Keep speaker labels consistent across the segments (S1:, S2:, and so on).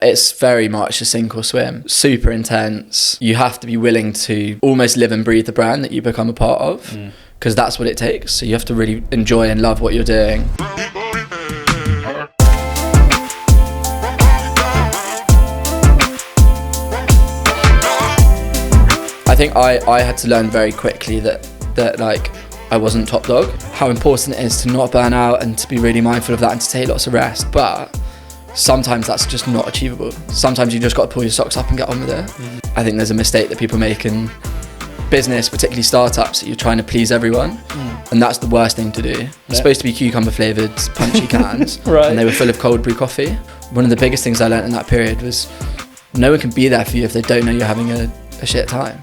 S1: It's very much a sink or swim, super intense. You have to be willing to almost live and breathe the brand that you become a part of, because that's what it takes. So you have to really enjoy and love what you're doing. I think I had to learn very quickly that like I wasn't top dog. How important it is to not burn out and to be really mindful of that and to take lots of rest. But sometimes that's just not achievable. Sometimes you just got to pull your socks up and get on with it. I think there's a mistake that people make in business, particularly startups, that you're trying to please everyone, and that's the worst thing to do. It's supposed to be cucumber flavoured punchy cans,
S2: Right.
S1: And they were full of cold brew coffee. One of the biggest things I learned in that period was no one can be there for you if they don't know you're having a shit time.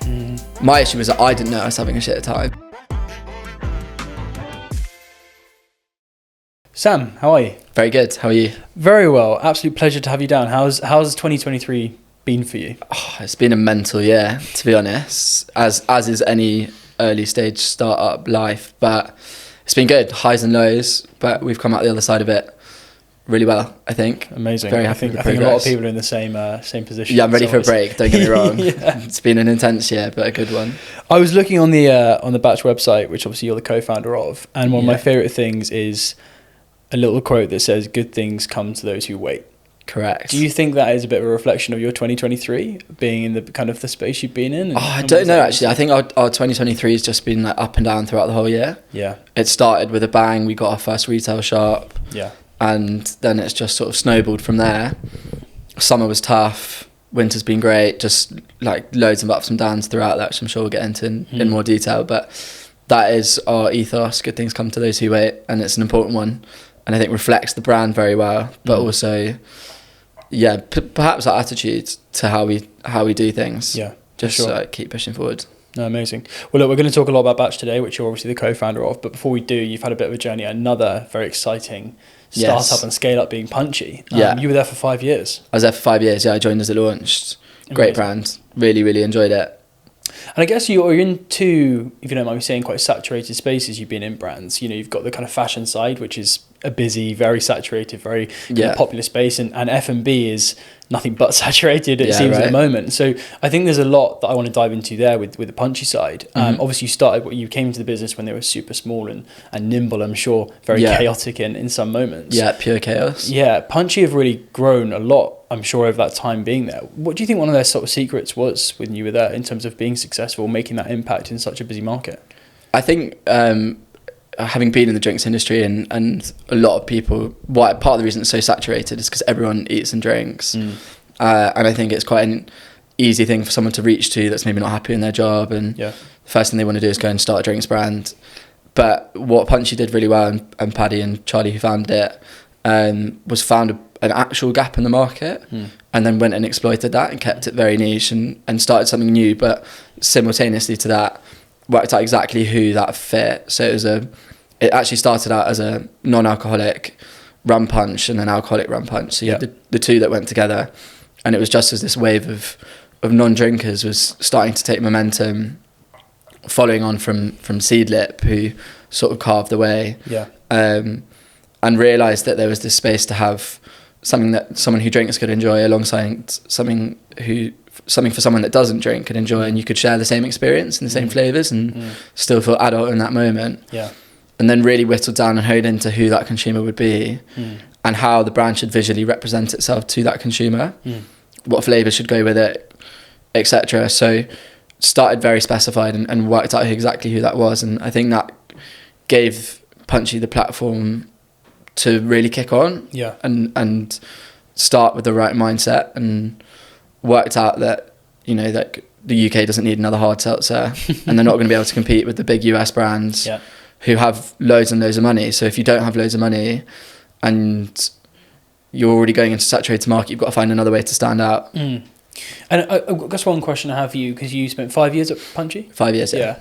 S1: My issue was that I didn't know I was having a shit time.
S2: Sam, how are you?
S1: Very good. How are you?
S2: Very well. Absolute pleasure to have you down. How's 2023 been for you?
S1: Oh, it's been a mental year, to be honest, as is any early stage startup life, but it's been good, highs and lows, but we've come out the other side of it really well, I think.
S2: Amazing.
S1: Very
S2: I
S1: happy
S2: think
S1: with
S2: a
S1: the
S2: lot of
S1: progress.
S2: people are in the same position.
S1: Yeah, I'm ready
S2: So
S1: for a break, don't get me wrong.
S2: Yeah.
S1: It's been an intense year, but a good one.
S2: I was looking on the Batch website, which obviously you're the co-founder of, and one of my favourite things is a little quote that says, "Good things come to those who wait."
S1: Correct.
S2: Do you think that is a bit of a reflection of your 2023 being in the kind of the space you've been in?
S1: I don't know, actually. I think our 2023 has just been like up and down throughout the whole year.
S2: Yeah.
S1: It started with a bang. We got our first retail shop.
S2: Yeah.
S1: And then it's just sort of snowballed from there. Summer was tough. Winter's been great. Just like loads of ups and downs throughout that, which I'm sure we'll get into in more detail. But that is our ethos. Good things come to those who wait. And it's an important one. And I think reflects the brand very well. But also, yeah, perhaps our attitude to how we do things.
S2: Yeah.
S1: Just
S2: sure.
S1: keep pushing forward.
S2: No, amazing. Well, look, we're going to talk a lot about Batch today, which you're obviously the co-founder of. But before we do, you've had a bit of a journey, another very exciting startup and scale up being Punchy. You were there for 5 years.
S1: I was there for 5 years. Yeah, I joined as it launched. Great brand. Really, really enjoyed it.
S2: And I guess you're in two, if you don't mind me saying, quite saturated spaces you've been in brands. You know, you've got the kind of fashion side, which is a busy, very saturated, very popular space. And F&B is nothing but saturated, it seems, at the moment. So I think there's a lot that I want to dive into there with the Punchy side. Obviously, you came into the business when they were super small and nimble, I'm sure, very chaotic in some moments.
S1: Yeah, pure chaos.
S2: Yeah, Punchy have really grown a lot, I'm sure, over that time being there. What do you think one of their sort of secrets was when you were there in terms of being successful, making that impact in such a busy market?
S1: I think having been in the drinks industry and a lot of people, part of the reason it's so saturated is because everyone eats and drinks. And I think it's quite an easy thing for someone to reach to that's maybe not happy in their job. And the first thing they want to do is go and start a drinks brand. But what Punchy did really well, and Paddy and Charlie who founded it, was found an actual gap in the market and then went and exploited that and kept it very niche and started something new. But simultaneously to that, worked out exactly who that fit. So it actually started out as a non-alcoholic rum punch and an alcoholic rum punch. So you had the two that went together, and it was just as this wave of non-drinkers was starting to take momentum, following on from Seedlip, who sort of carved the way, and realised that there was this space to have something that someone who drinks could enjoy alongside something for someone that doesn't drink could enjoy, and you could share the same experience and the same flavours and still feel adult in that moment. And then really whittled down and honed into who that consumer would be and how the brand should visually represent itself to that consumer, what flavours should go with it, etc. So started very specified and worked out exactly who that was, and I think that gave Punchy the platform to really kick on and start with the right mindset, and worked out that, you know, that the UK doesn't need another hard seltzer and they're not going to be able to compete with the big US brands who have loads and loads of money. So if you don't have loads of money and you're already going into a saturated market, you've got to find another way to stand out.
S2: And I guess one question I have for you, because you spent 5 years at Punchy?
S1: 5 years, yeah.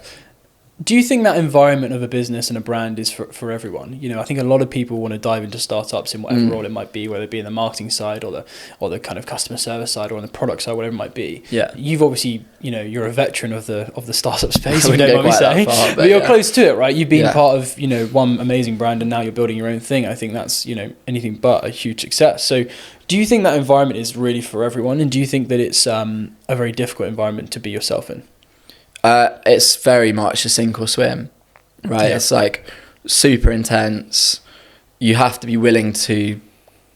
S2: Do you think that environment of a business and a brand is for everyone? You know, I think a lot of people want to dive into startups in whatever role it might be, whether it be in the marketing side or the kind of customer service side or on the product side, whatever it might be. Yeah. You've obviously, you know, you're a veteran of the startup space, if you don't mind me saying. But you're close to it, right? You've been part of, you know, one amazing brand and now you're building your own thing. I think that's, you know, anything but a huge success. So Do you think that environment is really for everyone? And do you think that it's a very difficult environment to be yourself in?
S1: It's very much a sink or swim, right?
S2: Yeah.
S1: It's like super intense. You have to be willing to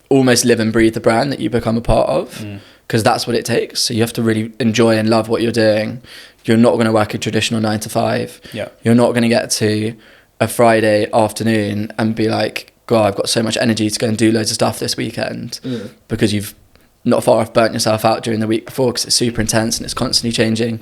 S1: almost live and breathe the brand that you become a part of, because that's what it takes. So you have to really enjoy and love what you're doing. You're not going to work a traditional 9 to 5.
S2: Yeah.
S1: You're not going to get to a Friday afternoon and be like, God, I've got so much energy to go and do loads of stuff this weekend, because you've not far off burnt yourself out during the week before, because it's super intense and it's constantly changing.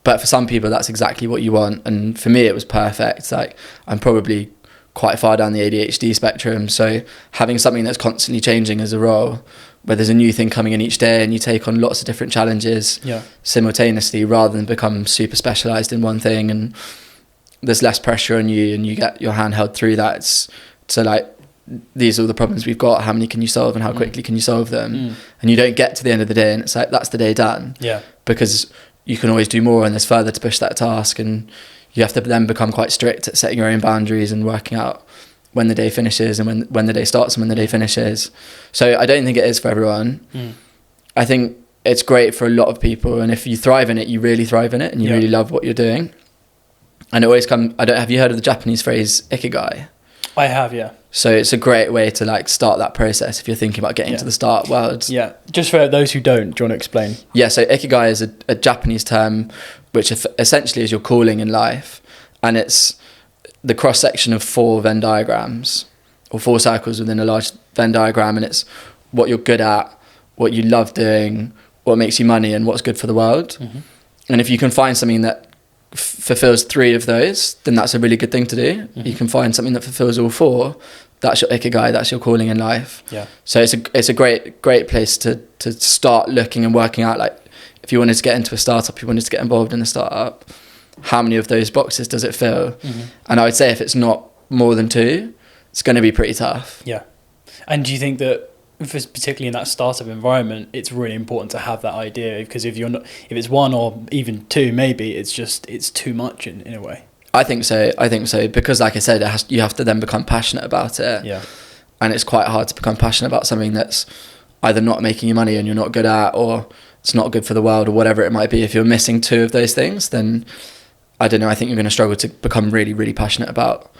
S1: But for some people, that's exactly what you want. And for me, it was perfect. Like, I'm probably quite far down the ADHD spectrum. So having something that's constantly changing as a role, where there's a new thing coming in each day and you take on lots of different challenges simultaneously, rather than become super specialized in one thing, and there's less pressure on you and you get your hand held through that. So like, these are the problems we've got. How many can you solve and how quickly can you solve them? And you don't get to the end of the day and it's like, that's the day done.
S2: Yeah.
S1: Because you can always do more and there's further to push that task, and you have to then become quite strict at setting your own boundaries and working out when the day finishes and when the day starts and when the day finishes. So I don't think it is for everyone. I think it's great for a lot of people, and if you thrive in it, you really thrive in it and you really love what you're doing. And it always have you heard of the Japanese phrase ikigai?
S2: I have, yeah.
S1: So it's a great way to like start that process if you're thinking about getting to the startup world.
S2: Yeah. Just for those who don't, do you want to explain?
S1: Yeah, so ikigai is a Japanese term which essentially is your calling in life. And it's the cross-section of 4 Venn diagrams, or 4 circles within a large Venn diagram. And it's what you're good at, what you love doing, what makes you money, and what's good for the world. And if you can find something that fulfills 3 of those, then that's a really good thing to do. You can find something that fulfills all 4. That's your ikigai, that's your calling in life.
S2: Yeah.
S1: So it's a great place to start looking and working out, like, if you wanted to get into a startup, you wanted to get involved in a startup, how many of those boxes does it fill? And I would say if it's not more than 2, it's going to be pretty tough. Yeah.
S2: And do you think that, particularly in that startup environment, it's really important to have that idea? Because if it's 1 or even 2, maybe it's too much in a way.
S1: I think so, because like I said, you have to then become passionate about it.
S2: Yeah.
S1: And it's quite hard to become passionate about something that's either not making you money and you're not good at, or it's not good for the world, or whatever it might be. If you're missing 2 of those things, then I don't know, I think you're going to struggle to become really, really passionate about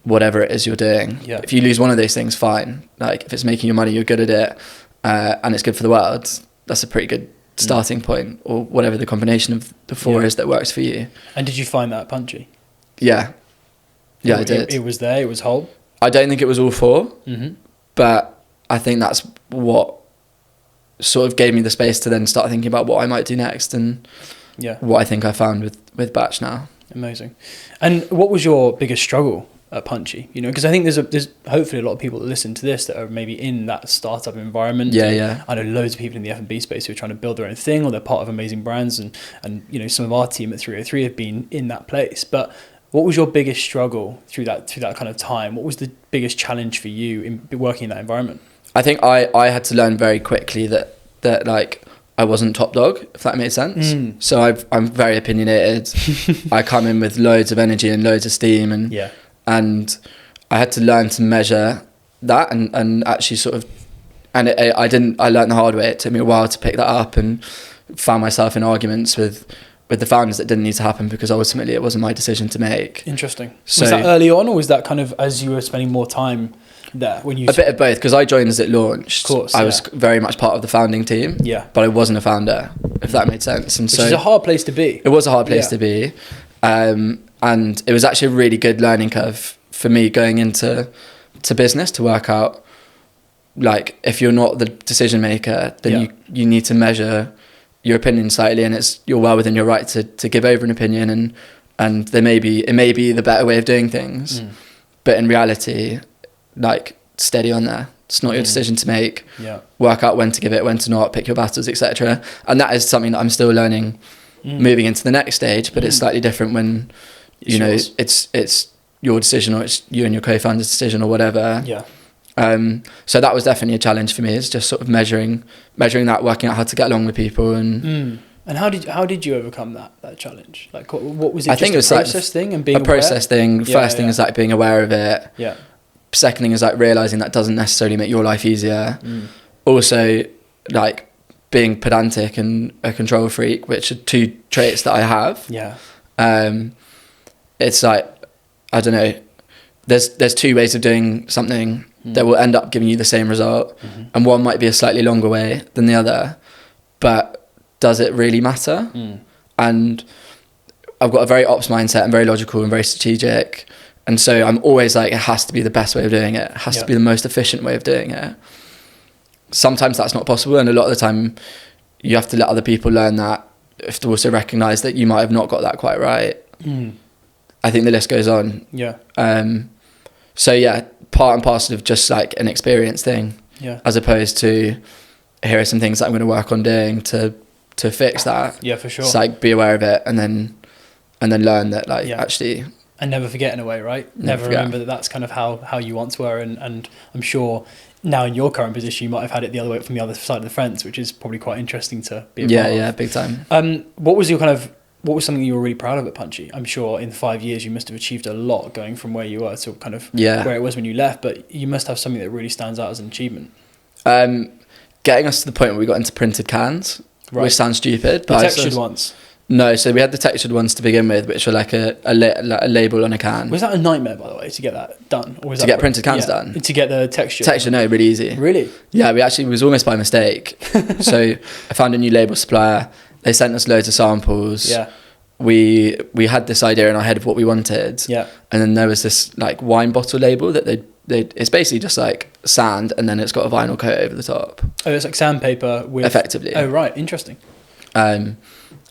S1: whatever it is you're doing. Yeah. If you lose one of those things, fine. Like, if it's making you money, you're good at it, and it's good for the world, that's a pretty good starting point, or whatever the combination of the 4 is that works for you.
S2: And did you find that Punchy?
S1: Yeah, I did.
S2: It was there, it was whole?
S1: I don't think it was all 4, but I think that's what sort of gave me the space to then start thinking about what I might do next, and what I think I found with Batch now.
S2: Amazing. And what was your biggest struggle at Punchy? You know, because I think there's hopefully a lot of people that listen to this that are maybe in that startup environment.
S1: Yeah.
S2: I know loads of people in the F&B space who are trying to build their own thing, or they're part of amazing brands, and you know, some of our team at 303 have been in that place. But what was your biggest struggle through that kind of time? What was the biggest challenge for you in working in that environment?
S1: I think I had to learn very quickly that like, I wasn't top dog, if that made sense. So I'm very opinionated. I come in with loads of energy and loads of steam, and I had to learn to measure that and actually sort of, and I learned the hard way. It took me a while to pick that up, and found myself in arguments with the founders that didn't need to happen, because ultimately it wasn't my decision to make.
S2: Interesting. So, was that early on, or was that kind of as you were spending more time there? When you
S1: bit of both, because I joined as it launched.
S2: Of course,
S1: I was very much part of the founding team, but I wasn't a founder, if that made sense. And Which
S2: is a hard place to be.
S1: It was a hard place to be, and it was actually a really good learning curve for me going into business, to work out, like, if you're not the decision maker, then you need to measure your opinion slightly, and you're well within your right to give over an opinion, and it may be the better way of doing things, but in reality, like, steady on there. It's not your decision to make. Work out when to give it, when to not, pick your battles, etc. And that is something that I'm still learning, moving into the next stage. But it's slightly different when it's your decision, or it's you and your co-founder's decision, or whatever. So that was definitely a challenge for me. It's just sort of measuring that, working out how to get along with people, and
S2: And how did you overcome that challenge? Like, what was it?
S1: I think it was
S2: a process thing and being
S1: a process thing. First thing is like being aware of it.
S2: Yeah.
S1: Second thing is like realizing that doesn't necessarily make your life easier. also like being pedantic and a control freak, which are two traits that I have.
S2: Yeah.
S1: It's like, I don't know, there's two ways of doing something that will end up giving you the same result, and one might be a slightly longer way than the other, but does it really matter? And I've got a very ops mindset and very logical and very strategic, and so I'm always like, it has to be the best way of doing it. It has to be the most efficient way of doing it. Sometimes that's not possible, and a lot of the time you have to let other people learn that. You have to also recognise that you might have not got that quite right. I think the list goes on.
S2: Yeah.
S1: So yeah, part and parcel of just like an experience thing, as opposed to, here are some things that I'm going to work on doing to fix that.
S2: Yeah, for sure.
S1: It's like, be aware of it, and then learn that, like, actually.
S2: And never forget, in a way, right? Never remember that that's kind of how you once were, and I'm sure now in your current position you might have had it the other way, from the other side of the fence, which is probably quite interesting to be a part of. Yeah,
S1: big time.
S2: What was something you were really proud of at Punchy? I'm sure in 5 years you must have achieved a lot, going from where you were to kind of where it was when you left, but you must have something that really stands out as an achievement.
S1: Getting us to the point where we got into printed cans, which sounds stupid.
S2: But textured ones?
S1: No, so we had the textured ones to begin with, which were like a label on a can.
S2: Was that a nightmare, by the way, to get that done? Or was
S1: to get printed cans done?
S2: To get the texture?
S1: Texture, no, really easy.
S2: Really?
S1: Yeah, it was almost by mistake. So I found a new label supplier. They sent us loads of samples.
S2: Yeah.
S1: We had this idea in our head of what we wanted.
S2: Yeah.
S1: And then there was this like wine bottle label that it's basically just like sand, and then it's got a vinyl coat over the top.
S2: Oh, it's like sandpaper with...
S1: Effectively.
S2: Oh, right. Interesting.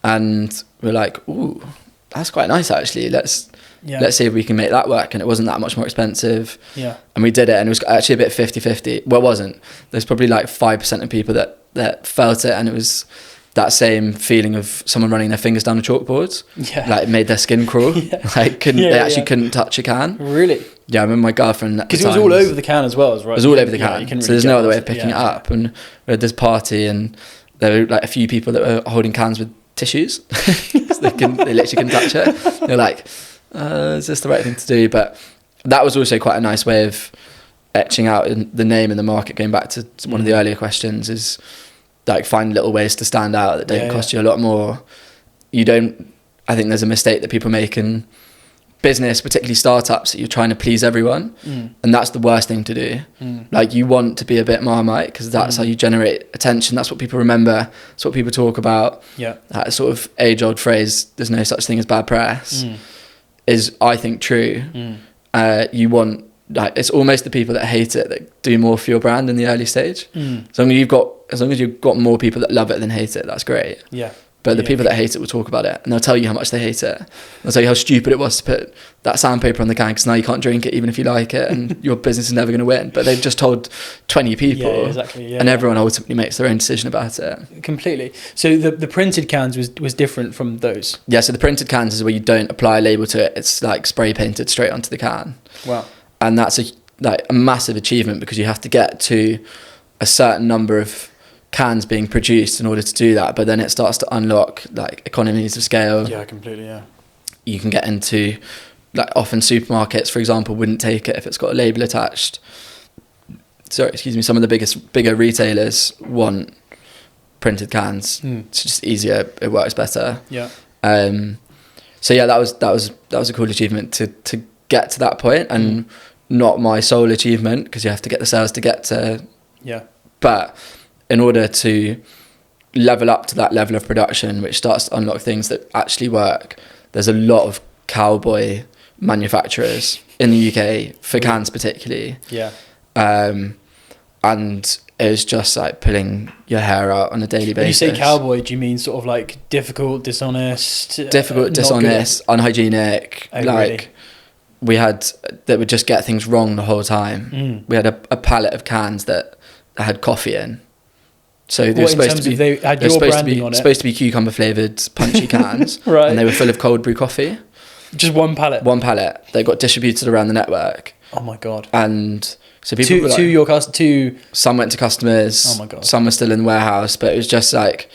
S1: And we're like, ooh, that's quite nice actually. Let's see if we can make that work. And it wasn't that much more expensive.
S2: Yeah.
S1: And we did it, and it was actually a bit 50-50. Well, it wasn't. There's probably like 5% of people that felt it, and it was that same feeling of someone running their fingers down a chalkboard. Yeah. Like, it made their skin crawl. Like, they couldn't touch a can.
S2: Really?
S1: Yeah, I remember my girlfriend at the time.
S2: Because it was all over the can as well, right?
S1: It was all over the can.
S2: Really,
S1: so there's no other way of picking it up. And we had this party, and there were like a few people that were holding cans with tissues. So they literally couldn't touch it. They're like, is this the right thing to do? But that was also quite a nice way of etching out the name in the market. Going back to one of the earlier questions, is like, find little ways to stand out that don't cost you a lot more. I think there's a mistake that people make in business, particularly startups, that you're trying to please everyone, and that's the worst thing to do. Like, you want to be a bit Marmite, because that's how you generate attention. That's what people remember. That's what people talk about. That sort of age-old phrase, there's no such thing as bad press, is, I think, true. You want, like, it's almost the people that hate it that do more for your brand in the early stage. As long as you've got more people that love it than hate it, that's great. But the people that hate it will talk about it, and they'll tell you how much they hate it. They'll tell you how stupid it was to put that sandpaper on the can, because now you can't drink it even if you like it, and your business is never going to win. But they've just told 20 people, and everyone ultimately makes their own decision about it.
S2: Completely. So the printed cans was different from those?
S1: Yeah, so the printed cans is where you don't apply a label to it. It's like spray painted straight onto the can.
S2: Wow.
S1: And that's a massive achievement, because you have to get to a certain number of cans being produced in order to do that, but then it starts to unlock like economies of scale.
S2: Yeah, completely. Yeah,
S1: you can get into, like, often supermarkets, for example, wouldn't take it if it's got a label attached. Some of the bigger retailers want printed cans. It's just easier, it works better. So yeah, that was a cool achievement to get to that point, and not my sole achievement, because you have to get the sales to get to. But in order to level up to that level of production, which starts to unlock things that actually work, there's a lot of cowboy manufacturers in the UK for cans particularly. And it was just like pulling your hair out on a daily basis.
S2: When you say cowboy, do you mean sort of like difficult, dishonest,
S1: unhygienic?
S2: Really?
S1: We had that would just get things wrong the whole time. We had a pallet of cans that had coffee in. So they were supposed to be,
S2: they had your branding on it?
S1: Supposed to be cucumber flavoured punchy cans,
S2: right?
S1: And they were full of cold brew coffee.
S2: Just one pallet.
S1: One pallet. They got distributed around the network.
S2: Oh my god!
S1: And so people some went to customers.
S2: Oh my god!
S1: Some were still in the warehouse, but it was just like,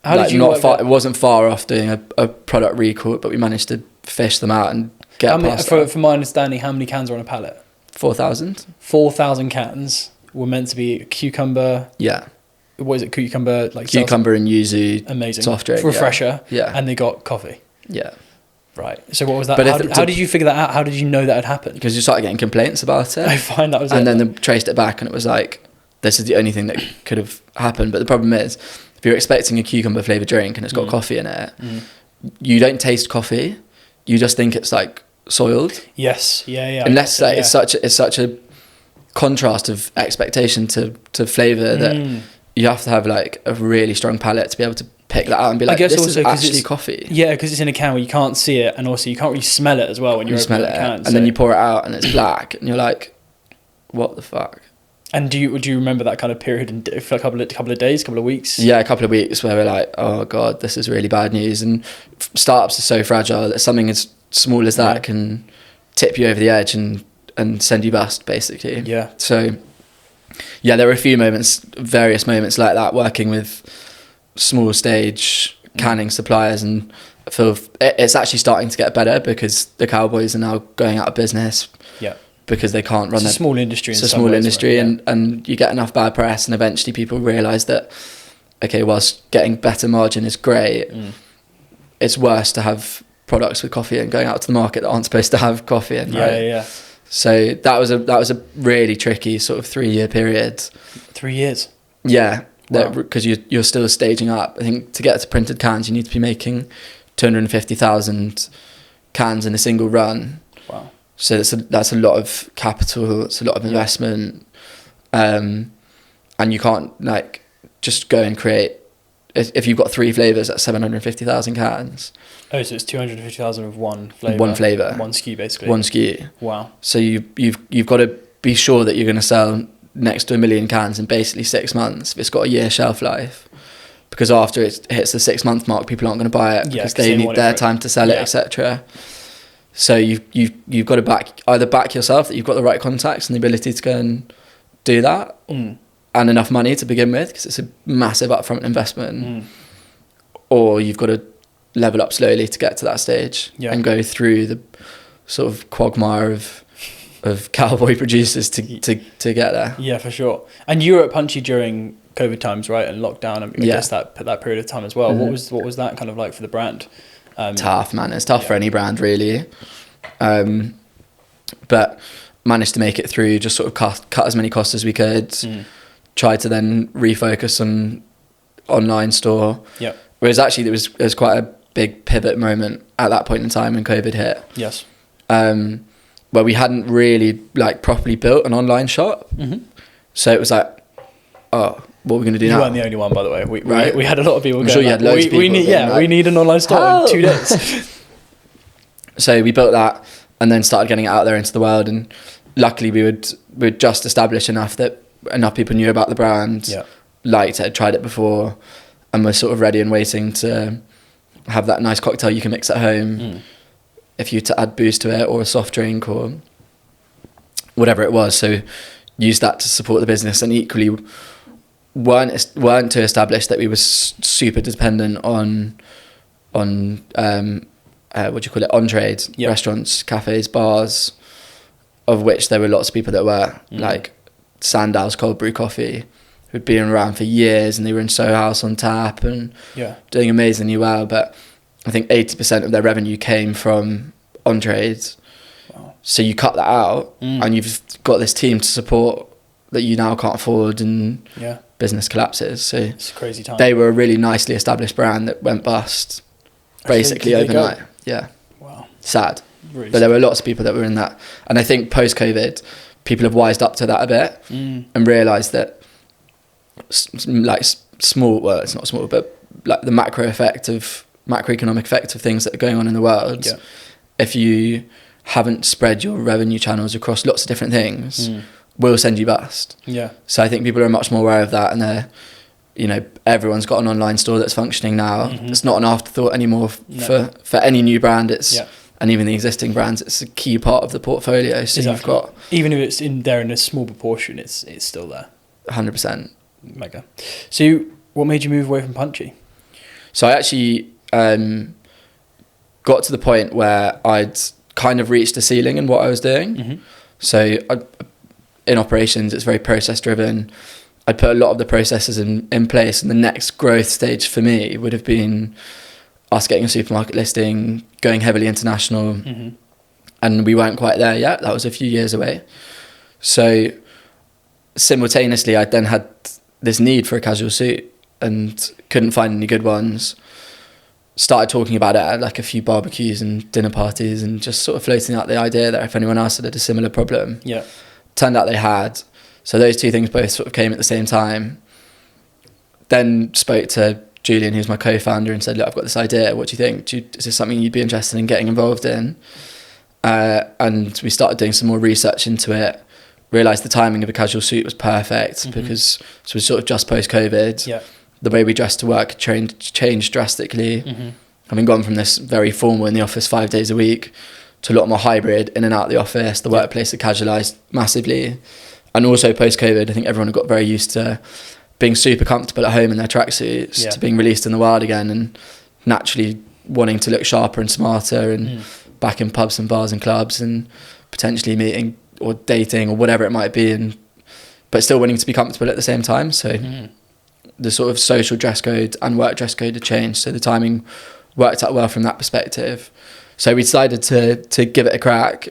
S1: it wasn't far off doing a product recall, but we managed to fish them out and get past that.
S2: From my understanding, how many cans are on a pallet?
S1: 4,000.
S2: 4,000 cans. were meant to be cucumber.
S1: Yeah.
S2: What is it? Cucumber, like
S1: cucumber and yuzu.
S2: Amazing.
S1: Soft drink.
S2: Refresher.
S1: Yeah.
S2: And they got coffee.
S1: Yeah.
S2: Right. So what was that?
S1: But
S2: how did you figure that out? How did you know that had happened?
S1: Because you started getting complaints about it.
S2: I find that was
S1: and then they traced it back, and it was like, this is the only thing that could have happened. But the problem is, if you're expecting a cucumber flavored drink and it's got coffee in it, you don't taste coffee. You just think it's like soiled.
S2: Yes. Yeah.
S1: Unless it's such a contrast of expectation to flavor that you have to have like a really strong palate to be able to pick that out and be like, this is actually coffee.
S2: Yeah, because it's in a can where you can't see it, and also you can't really smell it as well when you smell it.
S1: And then you pour it out and it's black, and you're like, what the fuck? And
S2: do you remember that kind of period for a couple of days, couple of weeks?
S1: Yeah, a couple of weeks where we're like, oh god, this is really bad news. And startups are so fragile that something as small as that can tip you over the edge and send you bust, basically. Yeah. So yeah, there were a few moments, various moments like that, working with small stage canning suppliers, and I feel it's actually starting to get better because the Cowboys are now going out of business. Yeah. Because they can't run.
S2: It's a small industry.
S1: It's a small industry, right? and you get enough bad press, and eventually people realise that, okay, whilst getting better margin is great, it's worse to have products with coffee and going out to the market that aren't supposed to have coffee in. Right? Yeah. So that was a really tricky sort of 3-year period. 3 years. Yeah, because you're still staging up. I think to get to printed cans, you need to be making 250,000 cans in a single run. Wow. So that's a lot of capital, it's a lot of investment, and you can't like just go and create. If you've got 3 flavors, that's 750,000 cans. Oh, so it's 250,000 of one flavor. One flavor. One SKU, basically. One SKU. Wow. So you've got to be sure that you're going to sell next to 1 million cans in basically 6 months. If it's got a year shelf life, because after it hits the 6-month mark, people aren't going to buy it because they need their time to sell it, etc. So you've got to either back yourself that you've got the right contacts and the ability to go and do that, and enough money to begin with, because it's a massive upfront investment, or you've got to level up slowly to get to that stage and go through the sort of quagmire of cowboy producers to get there. Yeah, for sure. And you were at Punchy during COVID times, right, and lockdown. I guess that period of time as well. Mm-hmm. What was that kind of like for the brand? Tough, man. It's tough for any brand, really. But managed to make it through, just sort of cut as many costs as we could. Tried to then refocus on online store. Yeah. Whereas actually there was quite a big pivot moment at that point in time when COVID hit. Yes. Where we hadn't really like properly built an online shop. Mm-hmm. So it was like, oh, what are we going to do now? You weren't the only one, by the way. We had a lot of people. I'm sure you had loads of people. We need an online store in 2 days. So we built that and then started getting it out there into the world. And luckily we'd just established enough that enough people knew about the brand, liked it, tried it before, and were sort of ready and waiting to have that nice cocktail you can mix at home if you to add booze to it, or a soft drink or whatever it was. So use that to support the business, and equally weren't too established that we were super dependent on what do you call it, on trade, restaurants, cafes, bars, of which there were lots of people that were like Sandal's Cold Brew Coffee, who'd been around for years, and they were in Soho House on tap and doing amazingly well. But I think 80% of their revenue came from on trades. Wow. So you cut that out, and you've got this team to support that you now can't afford, and business collapses. So it's a crazy time. They were a really nicely established brand that went bust basically overnight. Yeah. Wow. Sad. Really but there were lots of people that were in that. And I think post-COVID, people have wised up to that a bit and realised that like small, well, it's not small, but like the macroeconomic effect of things that are going on in the world, if you haven't spread your revenue channels across lots of different things, will send you bust. Yeah. So I think people are much more aware of that, and they're, everyone's got an online store that's functioning now. It's not an afterthought anymore for any new brand. It's and even the existing brands, it's a key part of the portfolio. So you've got, even if it's in a small proportion, it's still there. 100%. Mega. So what made you move away from Punchy? So I actually got to the point where I'd kind of reached a ceiling in what I was doing. So in operations, it's very process driven. I'd put a lot of the processes in place, and the next growth stage for me would have been us getting a supermarket listing, going heavily international, and we weren't quite there yet. That was a few years away. So simultaneously, I then had this need for a casual suit and couldn't find any good ones. Started talking about it at like a few barbecues and dinner parties, and just sort of floating out the idea that if anyone else had a similar problem. Yeah. Turned out they had. So those two things both sort of came at the same time. Then spoke to Julian, who's my co-founder, and said, look, I've got this idea. What do you think? Is this something you'd be interested in getting involved in? And we started doing some more research into it. Realised the timing of a casual suit was perfect because it was sort of just post-COVID. Yeah. The way we dressed to work changed drastically. Having gone from this very formal in the office 5 days a week to a lot more hybrid, in and out of the office. The workplace had casualised massively. And also post-COVID, I think everyone had got very used to being super comfortable at home in their tracksuits, to being released in the wild again, and naturally wanting to look sharper and smarter, and back in pubs and bars and clubs, and potentially meeting or dating or whatever it might be, but still wanting to be comfortable at the same time. So the sort of social dress code and work dress code had changed. So the timing worked out well from that perspective. So we decided to give it a crack.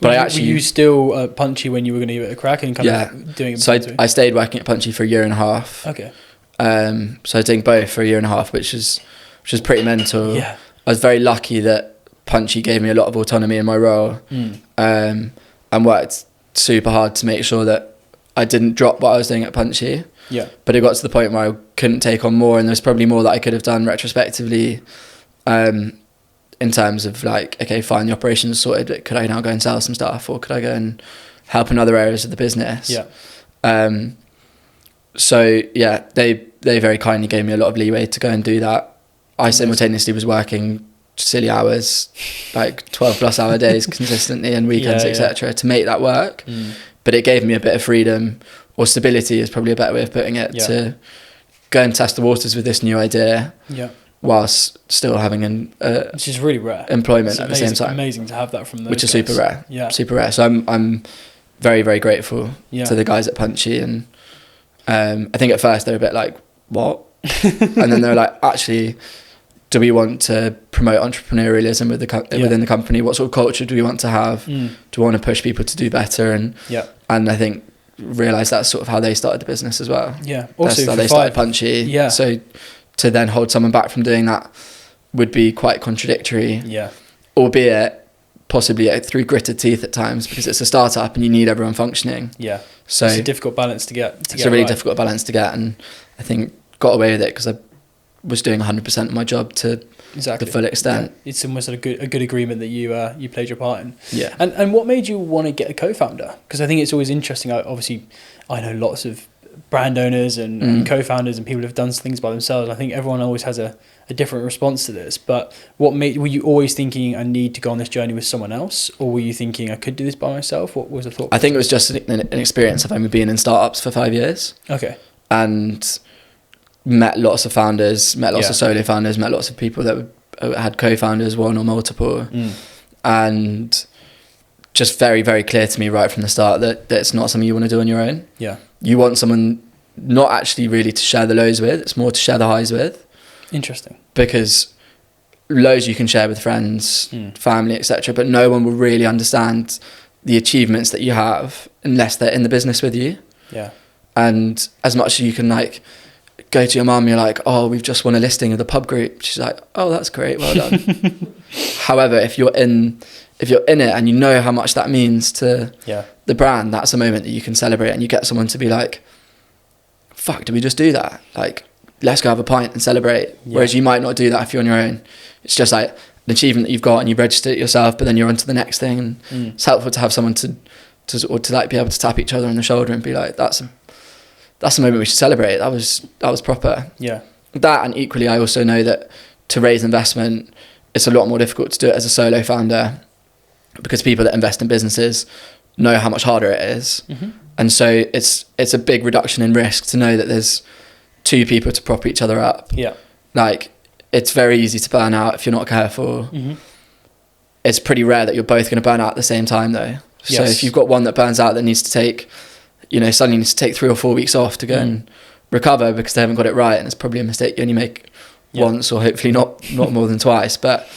S1: But were you still Punchy when you were going to give it a crack and kind of doing it? So I stayed working at Punchy for a year and a half. Okay. So I was doing both for a year and a half, which was pretty mental. Yeah. I was very lucky that Punchy gave me a lot of autonomy in my role, and worked super hard to make sure that I didn't drop what I was doing at Punchy. Yeah. But it got to the point where I couldn't take on more, and there's probably more that I could have done retrospectively. In terms of like, okay, fine, the operations sorted, but could I now go and sell some stuff, or could I go and help in other areas of the business? Yeah. So yeah, they very kindly gave me a lot of leeway to go and do that. I simultaneously was working silly hours, like 12+ hour days consistently, and weekends, etc., to make that work. But it gave me a bit of freedom, or stability is probably a better way of putting it, to go and test the waters with this new idea. Yeah. Whilst still having which is really rare, employment at the same time. Amazing to have that from those which guys. Is super rare. Yeah, super rare. So I'm very, very grateful to the guys at Punchy, and I think at first they were a bit like, what? And then they were like, actually, do we want to promote entrepreneurialism within the company? What sort of culture do we want to have? Do we want to push people to do better? And I think realised that's sort of how they started the business as well. Yeah. Also, they started Punchy. Yeah. So to then hold someone back from doing that would be quite contradictory. Yeah. Albeit possibly through gritted teeth at times, because it's a startup and you need everyone functioning. Yeah. So it's a difficult balance to get. It's a really difficult balance to get, and I think got away with it because I was doing 100% of my job to the full extent. Yeah. It's almost a good agreement that you played your part in. Yeah. And what made you want to get a co-founder? Because I think it's always interesting. Obviously, I know lots of brand owners and co-founders and people who've done things by themselves. I think everyone always has a different response to this. But were you always thinking I need to go on this journey with someone else, or were you thinking I could do this by myself? What was the thought? I think it was just an experience of having been in startups for 5 years. Okay. And met lots of founders, met lots of solo founders, met lots of people that had co-founders, one or multiple, and just very, very clear to me right from the start that it's not something you want to do on your own. Yeah. You want someone not actually really to share the lows with, it's more to share the highs with. Interesting. Because lows you can share with friends, family, etc., but no one will really understand the achievements that you have unless they're in the business with you. Yeah. And as much as you can like go to your mum, you're like, oh, we've just won a listing of the pub group. She's like, oh, that's great, well done. However, if you're in it and you know how much that means to the brand, that's a moment that you can celebrate, and you get someone to be like, fuck, did we just do that? Like, let's go have a pint and celebrate. Yeah. Whereas you might not do that if you're on your own. It's just like an achievement that you've got and you register it yourself, but then you're on to the next thing. And it's helpful to have someone to like be able to tap each other on the shoulder and be like, that's a moment we should celebrate. That was proper. Yeah. That, and equally, I also know that to raise investment, it's a lot more difficult to do it as a solo founder, because people that invest in businesses know how much harder it is. Mm-hmm. And so it's a big reduction in risk to know that there's two people to prop each other up. Yeah. Like, it's very easy to burn out if you're not careful. Mm-hmm. It's pretty rare that you're both going to burn out at the same time though. So if you've got one that burns out that needs to take, suddenly needs to take 3 or 4 weeks off to go and recover because they haven't got it right, and it's probably a mistake you only make once, or hopefully not more than twice, but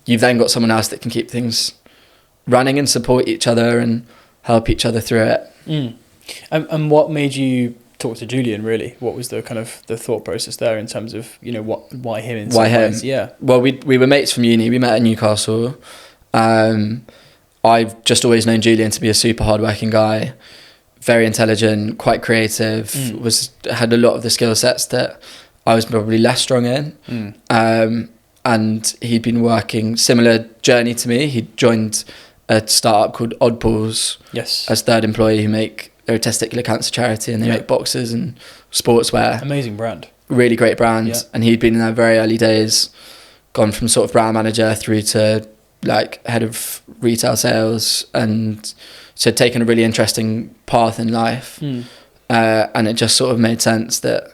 S1: you've then got someone else that can keep things running and support each other and help each other through it.
S2: And what made you talk to Julian, really? What was the kind of the thought process there in terms of, why him in some ways? Yeah.
S1: Well, we were mates from uni. We met at Newcastle. I've just always known Julian to be a super hardworking guy, very intelligent, quite creative, had a lot of the skill sets that I was probably less strong in. And he'd been working similar journey to me. He joined a startup called Oddballs as third employee, they're a testicular cancer charity, and they make boxes and sportswear.
S2: Amazing brand.
S1: Really great brand. And he'd been in their very early days, gone from sort of brand manager through to like head of retail sales, and so taken a really interesting path in life. And it just sort of made sense that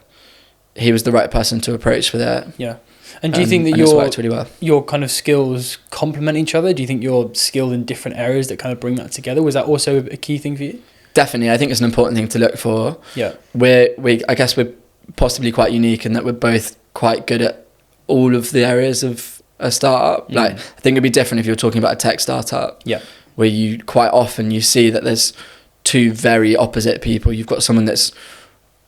S1: he was the right person to approach with it.
S2: Yeah. And do you think that your kind of skills complement each other? Do you think you're skilled in different areas that kind of bring that together? Was that also a key thing for you?
S1: Definitely. I think it's an important thing to look for.
S2: Yeah.
S1: I guess we're possibly quite unique in that we're both quite good at all of the areas of a startup. Like, I think it'd be different if you're talking about a tech startup.
S2: Yeah.
S1: Where you quite often you see that there's two very opposite people. You've got someone that's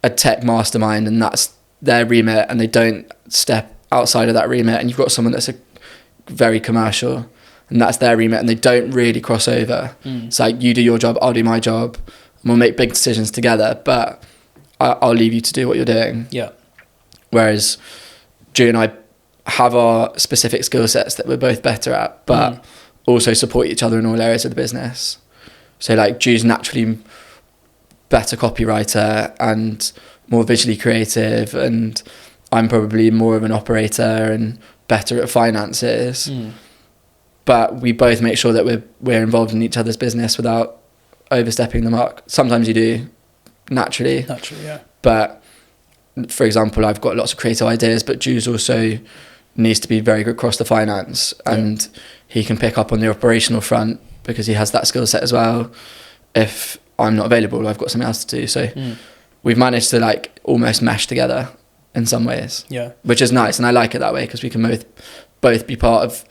S1: a tech mastermind and that's their remit, and they don't step outside of that remit, and you've got someone that's a very commercial and that's their remit, and they don't really cross over. It's like, you do your job, I'll do my job, and we'll make big decisions together, but I'll leave you to do what you're doing.
S2: Yeah. Whereas
S1: Drew and I have our specific skill sets that we're both better at, but also support each other in all areas of the business. So like, Drew's naturally better copywriter and more visually creative, and I'm probably more of an operator and better at finances. But we both make sure that we're involved in each other's business without overstepping the mark. Sometimes you do, naturally.
S2: Yeah.
S1: But for example, I've got lots of creative ideas, but Drew's also needs to be very good across the finance, and he can pick up on the operational front because he has that skill set as well. If I'm not available, I've got something else to do. So we've managed to like almost mesh together in some ways, which is nice, and I like it that way because we can both be part of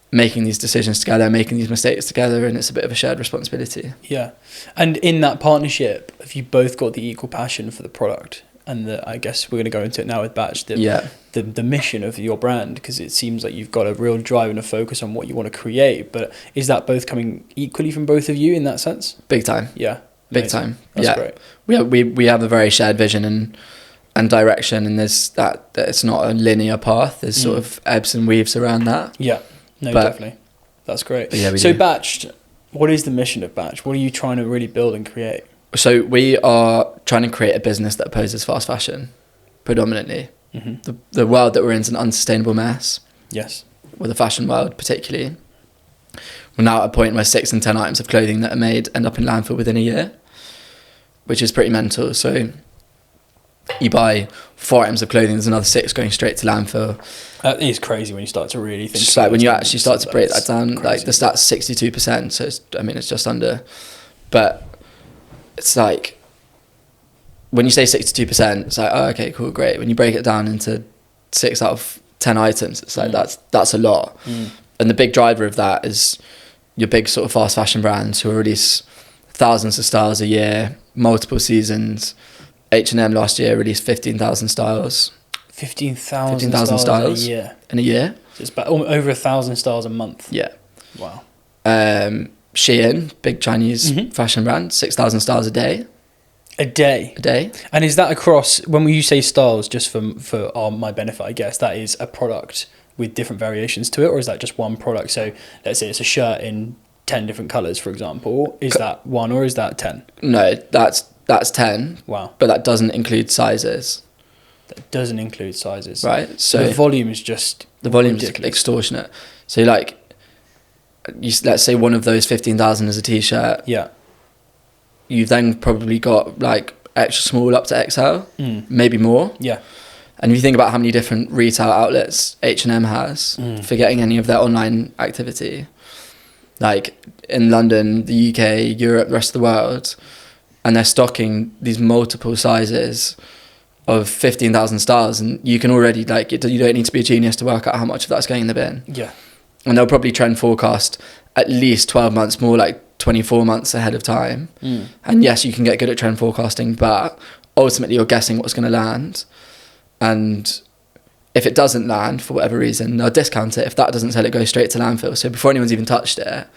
S1: making these decisions together, making these mistakes together, and it's a bit of a shared responsibility.
S2: Yeah. And in that partnership, have you both got the equal passion for the product? And I guess we're going to go into it now with Batch, the mission of your brand, because it seems like you've got a real drive and a focus on what you want to create, but is that both coming equally from both of you in that sense?
S1: Big time.
S2: Yeah.
S1: Big time.
S2: That's great.
S1: We have a very shared vision and direction, and there's that it's not a linear path. There's sort of ebbs and weaves around that.
S2: Yeah, definitely. That's great. So Batch, what is the mission of Batch? What are you trying to really build and create? So
S1: we are trying to create a business that opposes fast fashion, predominantly. The world that we're in is an unsustainable mess.
S2: Yes.
S1: With the fashion world particularly. We're now at a point where 6 in 10 items of clothing that are made end up in landfill within a year, which is pretty mental. So you buy 4 items of clothing, there's another 6 going straight to landfill.
S2: That is crazy when you start to really think.
S1: Just like when you actually start to break that down, crazy. Like the stat's 62%, so it's just under. But it's like, when you say 62%, it's like, oh, okay, cool, great. When you break it down into 6 out of 10 items, it's like, that's a lot. And the big driver of that is your big sort of fast fashion brands who release thousands of styles a year, multiple seasons. H&M last year released 15,000 styles.
S2: 15,000 styles a year?
S1: In a year.
S2: So it's about over 1,000 styles a month.
S1: Yeah.
S2: Wow.
S1: Shein, big Chinese fashion brand, 6,000 styles a day.
S2: A day?
S1: A day.
S2: And is that across, when you say styles, just for my benefit, I guess, that is a product with different variations to it, or is that just one product? So let's say it's a shirt in 10 different colours, for example. Is that one or is that 10?
S1: No, that's 10.
S2: Wow.
S1: But that doesn't include sizes.
S2: That doesn't include sizes.
S1: Right. So
S2: the volume is just ridiculous.
S1: Extortionate. So let's say one of those 15,000 is a t-shirt.
S2: Yeah.
S1: You've then probably got like extra small up to XL, maybe more.
S2: Yeah.
S1: And if you think about how many different retail outlets H&M has, forgetting any of their online activity, like in London, the UK, Europe, the rest of the world, and they're stocking these multiple sizes of 15,000 styles, and you can already, like, you don't need to be a genius to work out how much of that's going in the bin.
S2: Yeah.
S1: And they'll probably trend forecast at least 12 months, more like 24 months ahead of time. And yes, you can get good at trend forecasting, but ultimately you're guessing what's going to land. And if it doesn't land for whatever reason, they'll discount it. If that doesn't sell, it goes straight to landfill. So before anyone's even touched it,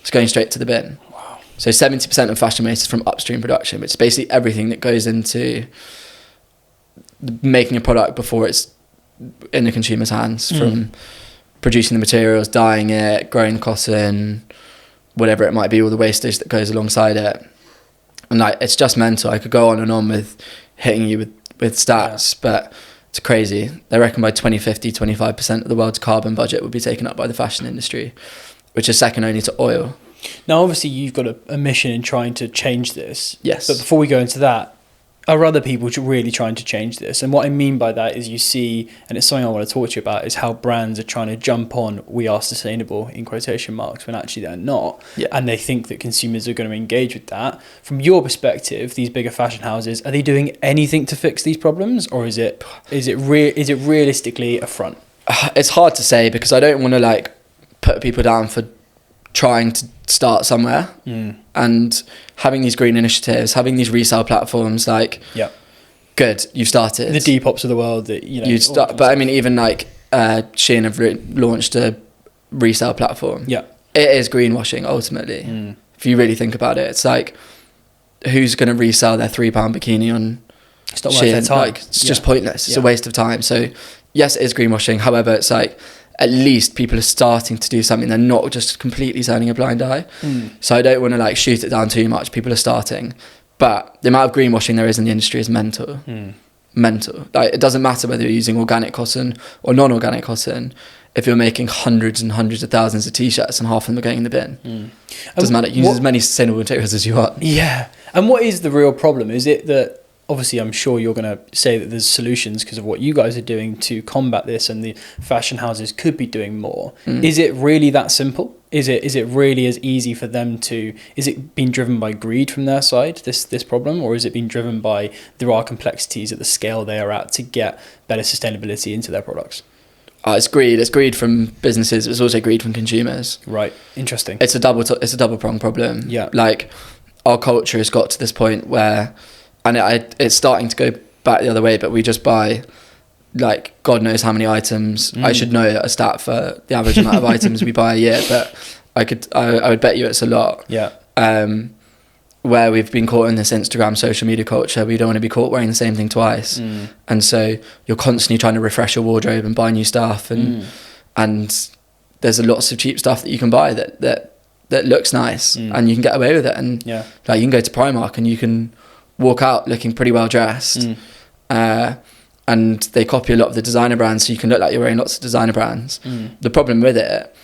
S1: it's going straight to the bin.
S2: Wow. So
S1: 70% of fashion waste is from upstream production, which is basically everything that goes into making a product before it's in the consumer's hands, from producing the materials, dyeing it, growing cotton, whatever it might be, all the wastage that goes alongside it. And like, it's just mental. I could go on and on with hitting you with stats, but it's crazy. They reckon by 2050, 25% of the world's carbon budget would be taken up by the fashion industry, which is second only to oil.
S2: Now, obviously, you've got a mission in trying to change this.
S1: Yes.
S2: But before we go into that, are other people really trying to change this? And what I mean by that is you see, and it's something I want to talk to you about, is how brands are trying to jump on "we are sustainable" in quotation marks when actually they're not.
S1: Yeah.
S2: And they think that consumers are going to engage with that. From your perspective, these bigger fashion houses, are they doing anything to fix these problems, or is it realistically a front?
S1: It's hard to say, because I don't want to like put people down for trying to start somewhere. And having these green initiatives, having these resale platforms, like, good, you've started.
S2: The Depop's of the world that, you know.
S1: But I mean, even like Shein have launched a resale platform.
S2: Yeah.
S1: It is greenwashing ultimately. If you really think about it, it's like, who's going to resell their £3 bikini on
S2: it's not worth their
S1: Shein?
S2: time.
S1: Like, it's just pointless. It's a waste of time. So yes, it is greenwashing. However, it's like, at least people are starting to do something. They're not just completely turning a blind eye. So I don't want to like shoot it down too much. People are starting, but the amount of greenwashing there is in the industry is mental. Mental. Like, it doesn't matter whether you're using organic cotton or non-organic cotton. If you're making hundreds and hundreds of thousands of t-shirts and half of them are going in the bin, it doesn't matter. Use as many sustainable materials as you want.
S2: Yeah. And what is the real problem? Is it that, obviously, I'm sure you're going to say that there's solutions because of what you guys are doing to combat this, and the fashion houses could be doing more. Is it really that simple? Is it really as easy for them to? Is it being driven by greed from their side, this problem, or is it being driven by there are complexities at the scale they are at to get better sustainability into their products?
S1: It's greed. It's greed from businesses. It's also greed from consumers.
S2: Right. Interesting.
S1: It's a double pronged problem.
S2: Yeah.
S1: Like, our culture has got to this point where, and it's starting to go back the other way, but we just buy, like, God knows how many items. I should know a stat for the average amount of items we buy a year, but I would bet you it's a lot.
S2: Yeah.
S1: Where we've been caught in this Instagram social media culture, we don't want to be caught wearing the same thing twice. And so you're constantly trying to refresh your wardrobe and buy new stuff, and there's lots of cheap stuff that you can buy that looks nice, and you can get away with it. And like, you can go to Primark and you can walk out looking pretty well dressed, and they copy a lot of the designer brands, so you can look like you're wearing lots of designer brands. The problem with it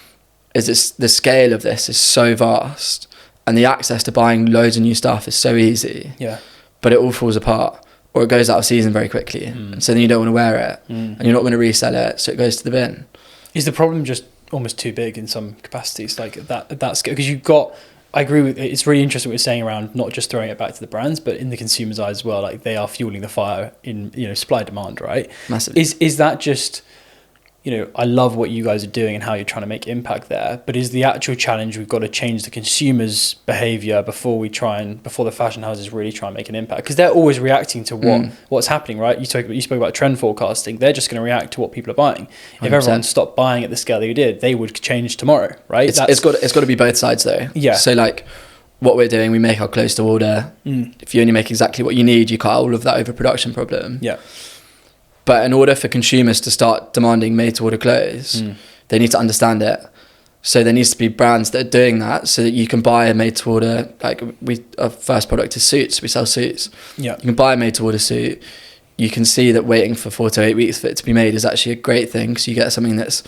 S1: is the scale of this is so vast, and the access to buying loads of new stuff is so easy, but it all falls apart, or it goes out of season very quickly, and so then you don't want to wear it, and you're not going to resell it, so it goes to the bin.
S2: Is the problem just almost too big in some capacities, like at that scale? Because you've got, I agree with it. It's really interesting what you're saying around not just throwing it back to the brands, but in the consumer's eyes as well. Like, they are fueling the fire in, supply demand, right?
S1: Massively.
S2: Is that just, I love what you guys are doing and how you're trying to make impact there, but is the actual challenge we've got to change the consumer's behavior before the fashion houses really try and make an impact? Because they're always reacting to what's happening, right? You spoke about trend forecasting. They're just going to react to what people are buying. 100%. If everyone stopped buying at the scale they did, they would change tomorrow, right?
S1: It's got to be both sides though.
S2: Yeah.
S1: So like, what we're doing, we make our clothes to order. If you only make exactly what you need, you cut all of that overproduction problem.
S2: Yeah.
S1: But in order for consumers to start demanding made-to-order clothes, they need to understand it. So there needs to be brands that are doing that, so that you can buy a made-to-order. Like, our first product is suits. We sell suits.
S2: Yeah.
S1: You can buy a made-to-order suit. You can see that waiting for 4 to 8 weeks for it to be made is actually a great thing, because you get something that's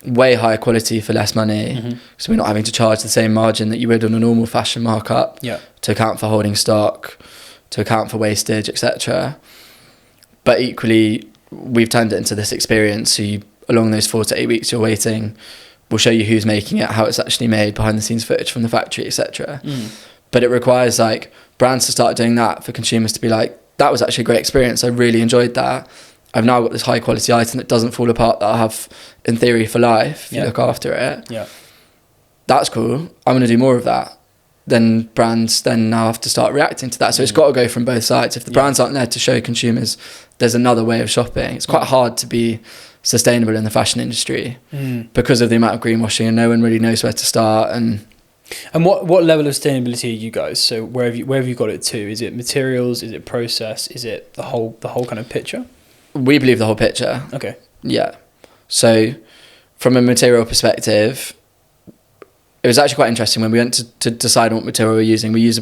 S1: way higher quality for less money. So we're not having to charge the same margin that you would on a normal fashion markup to account for holding stock, to account for wastage, etc. But equally, we've turned it into this experience. So along those 4 to 8 weeks you're waiting, we'll show you who's making it, how it's actually made, behind the scenes footage from the factory, etc. But it requires like brands to start doing that for consumers to be like, that was actually a great experience, I really enjoyed that. I've now got this high quality item that doesn't fall apart, that I'll have in theory for life if you look after it. That's cool, I'm going to do more of that. Then brands then now have to start reacting to that. So it's got to go from both sides. If the brands aren't there to show consumers there's another way of shopping, it's quite hard to be sustainable in the fashion industry because of the amount of greenwashing, and no one really knows where to start. And
S2: what level of sustainability are you guys? So where have you got it to? Is it materials? Is it process? Is it the whole kind of picture?
S1: We believe the whole picture.
S2: Okay.
S1: Yeah. So from a material perspective, it was actually quite interesting when we went to decide what material we're using. We use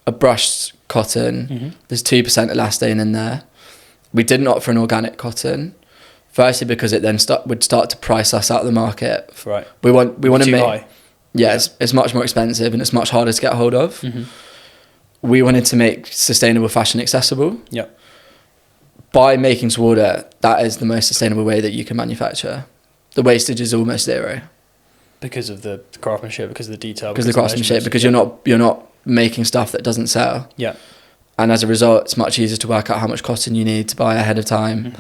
S1: a brushed cotton. There's 2% elastane in there. We didn't opt for an organic cotton. Firstly, because it then would start to price us out of the market.
S2: Right.
S1: We want to make.
S2: High.
S1: Yeah, it's much more expensive and it's much harder to get hold of. We wanted to make sustainable fashion accessible.
S2: Yeah.
S1: By making to order, that is the most sustainable way that you can manufacture. The wastage is almost zero.
S2: Because of the craftsmanship, because of the detail.
S1: Because of the craftsmanship, because you're not making stuff that doesn't sell.
S2: Yeah.
S1: And as a result, it's much easier to work out how much cotton you need to buy ahead of time.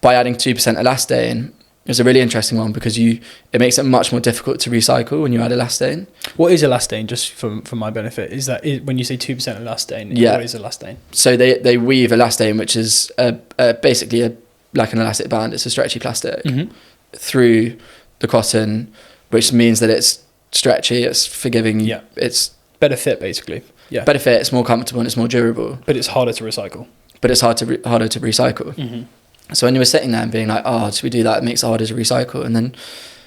S1: By adding 2% elastane, it's a really interesting one because it makes it much more difficult to recycle when you add elastane. What
S2: is elastane, just for my benefit? When you say 2% elastane, what is elastane?
S1: So they weave elastane, which is basically like an elastic band. It's a stretchy plastic through the cotton, which means that it's stretchy, it's forgiving, it's
S2: better fit basically. Yeah.
S1: Better fit, it's more comfortable and it's more durable.
S2: But it's harder to recycle.
S1: Harder to recycle. So when you were sitting there and being like, oh, should we do that? It makes it harder to recycle. And then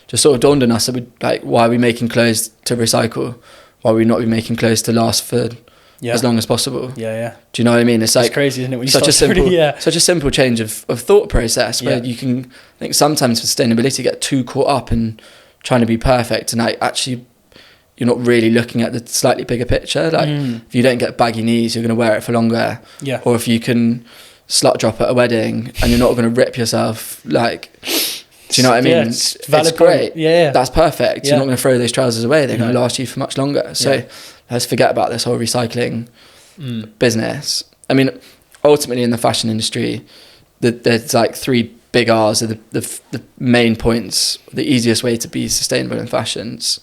S1: just sort of dawned on us that why are we making clothes to recycle? Why are we not be making clothes to last for as long as possible?
S2: Yeah.
S1: Do you know what I mean? It's
S2: crazy, isn't it? When you
S1: such a simple change of thought process where you can, I think sometimes for sustainability, get too caught up in trying to be perfect, and actually you're not really looking at the slightly bigger picture. If you don't get baggy knees, you're going to wear it for longer.
S2: Yeah.
S1: Or if you can slut drop at a wedding and you're not going to rip yourself, do you know what I mean? It's great.
S2: Yeah.
S1: That's perfect. You're not going to throw those trousers away. They're going to last you for much longer. So let's forget about this whole recycling business. I mean, ultimately in the fashion industry, there's like 3 big R's are the main points. The easiest way to be sustainable in fashions: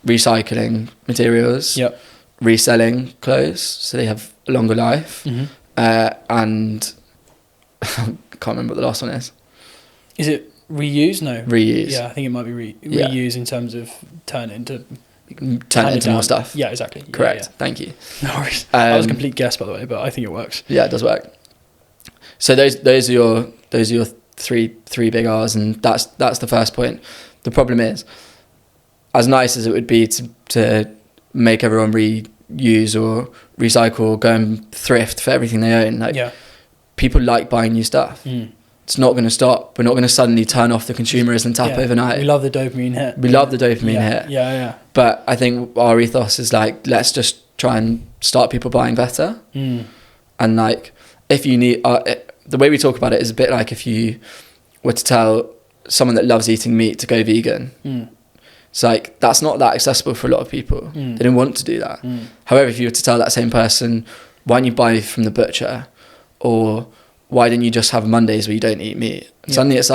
S1: recycling materials, reselling clothes so they have a longer life, and I can't remember what the last one is.
S2: Is it reuse? No.
S1: Reuse.
S2: Yeah, I think it might be reuse in terms of turn it into
S1: more stuff.
S2: Yeah, exactly.
S1: Correct. Thank you.
S2: No worries. That was a complete guess, by the way, but I think it works.
S1: Yeah, it does work. So those are your three big R's, and that's the first point. The problem is, as nice as it would be to make everyone reuse or recycle or go and thrift for everything they own, people like buying new stuff. It's not going to stop. We're not going to suddenly turn off the consumerism tap overnight.
S2: We love the dopamine hit.
S1: Hit.
S2: Yeah.
S1: But I think our ethos is let's just try and start people buying better. And if you need, the way we talk about it is a bit like if you were to tell someone that loves eating meat to go vegan. It's that's not that accessible for a lot of people. They don't want to do that. However, if you were to tell that same person, why don't you buy from the butcher, or why don't you just have Mondays where you don't eat meat? Suddenly it's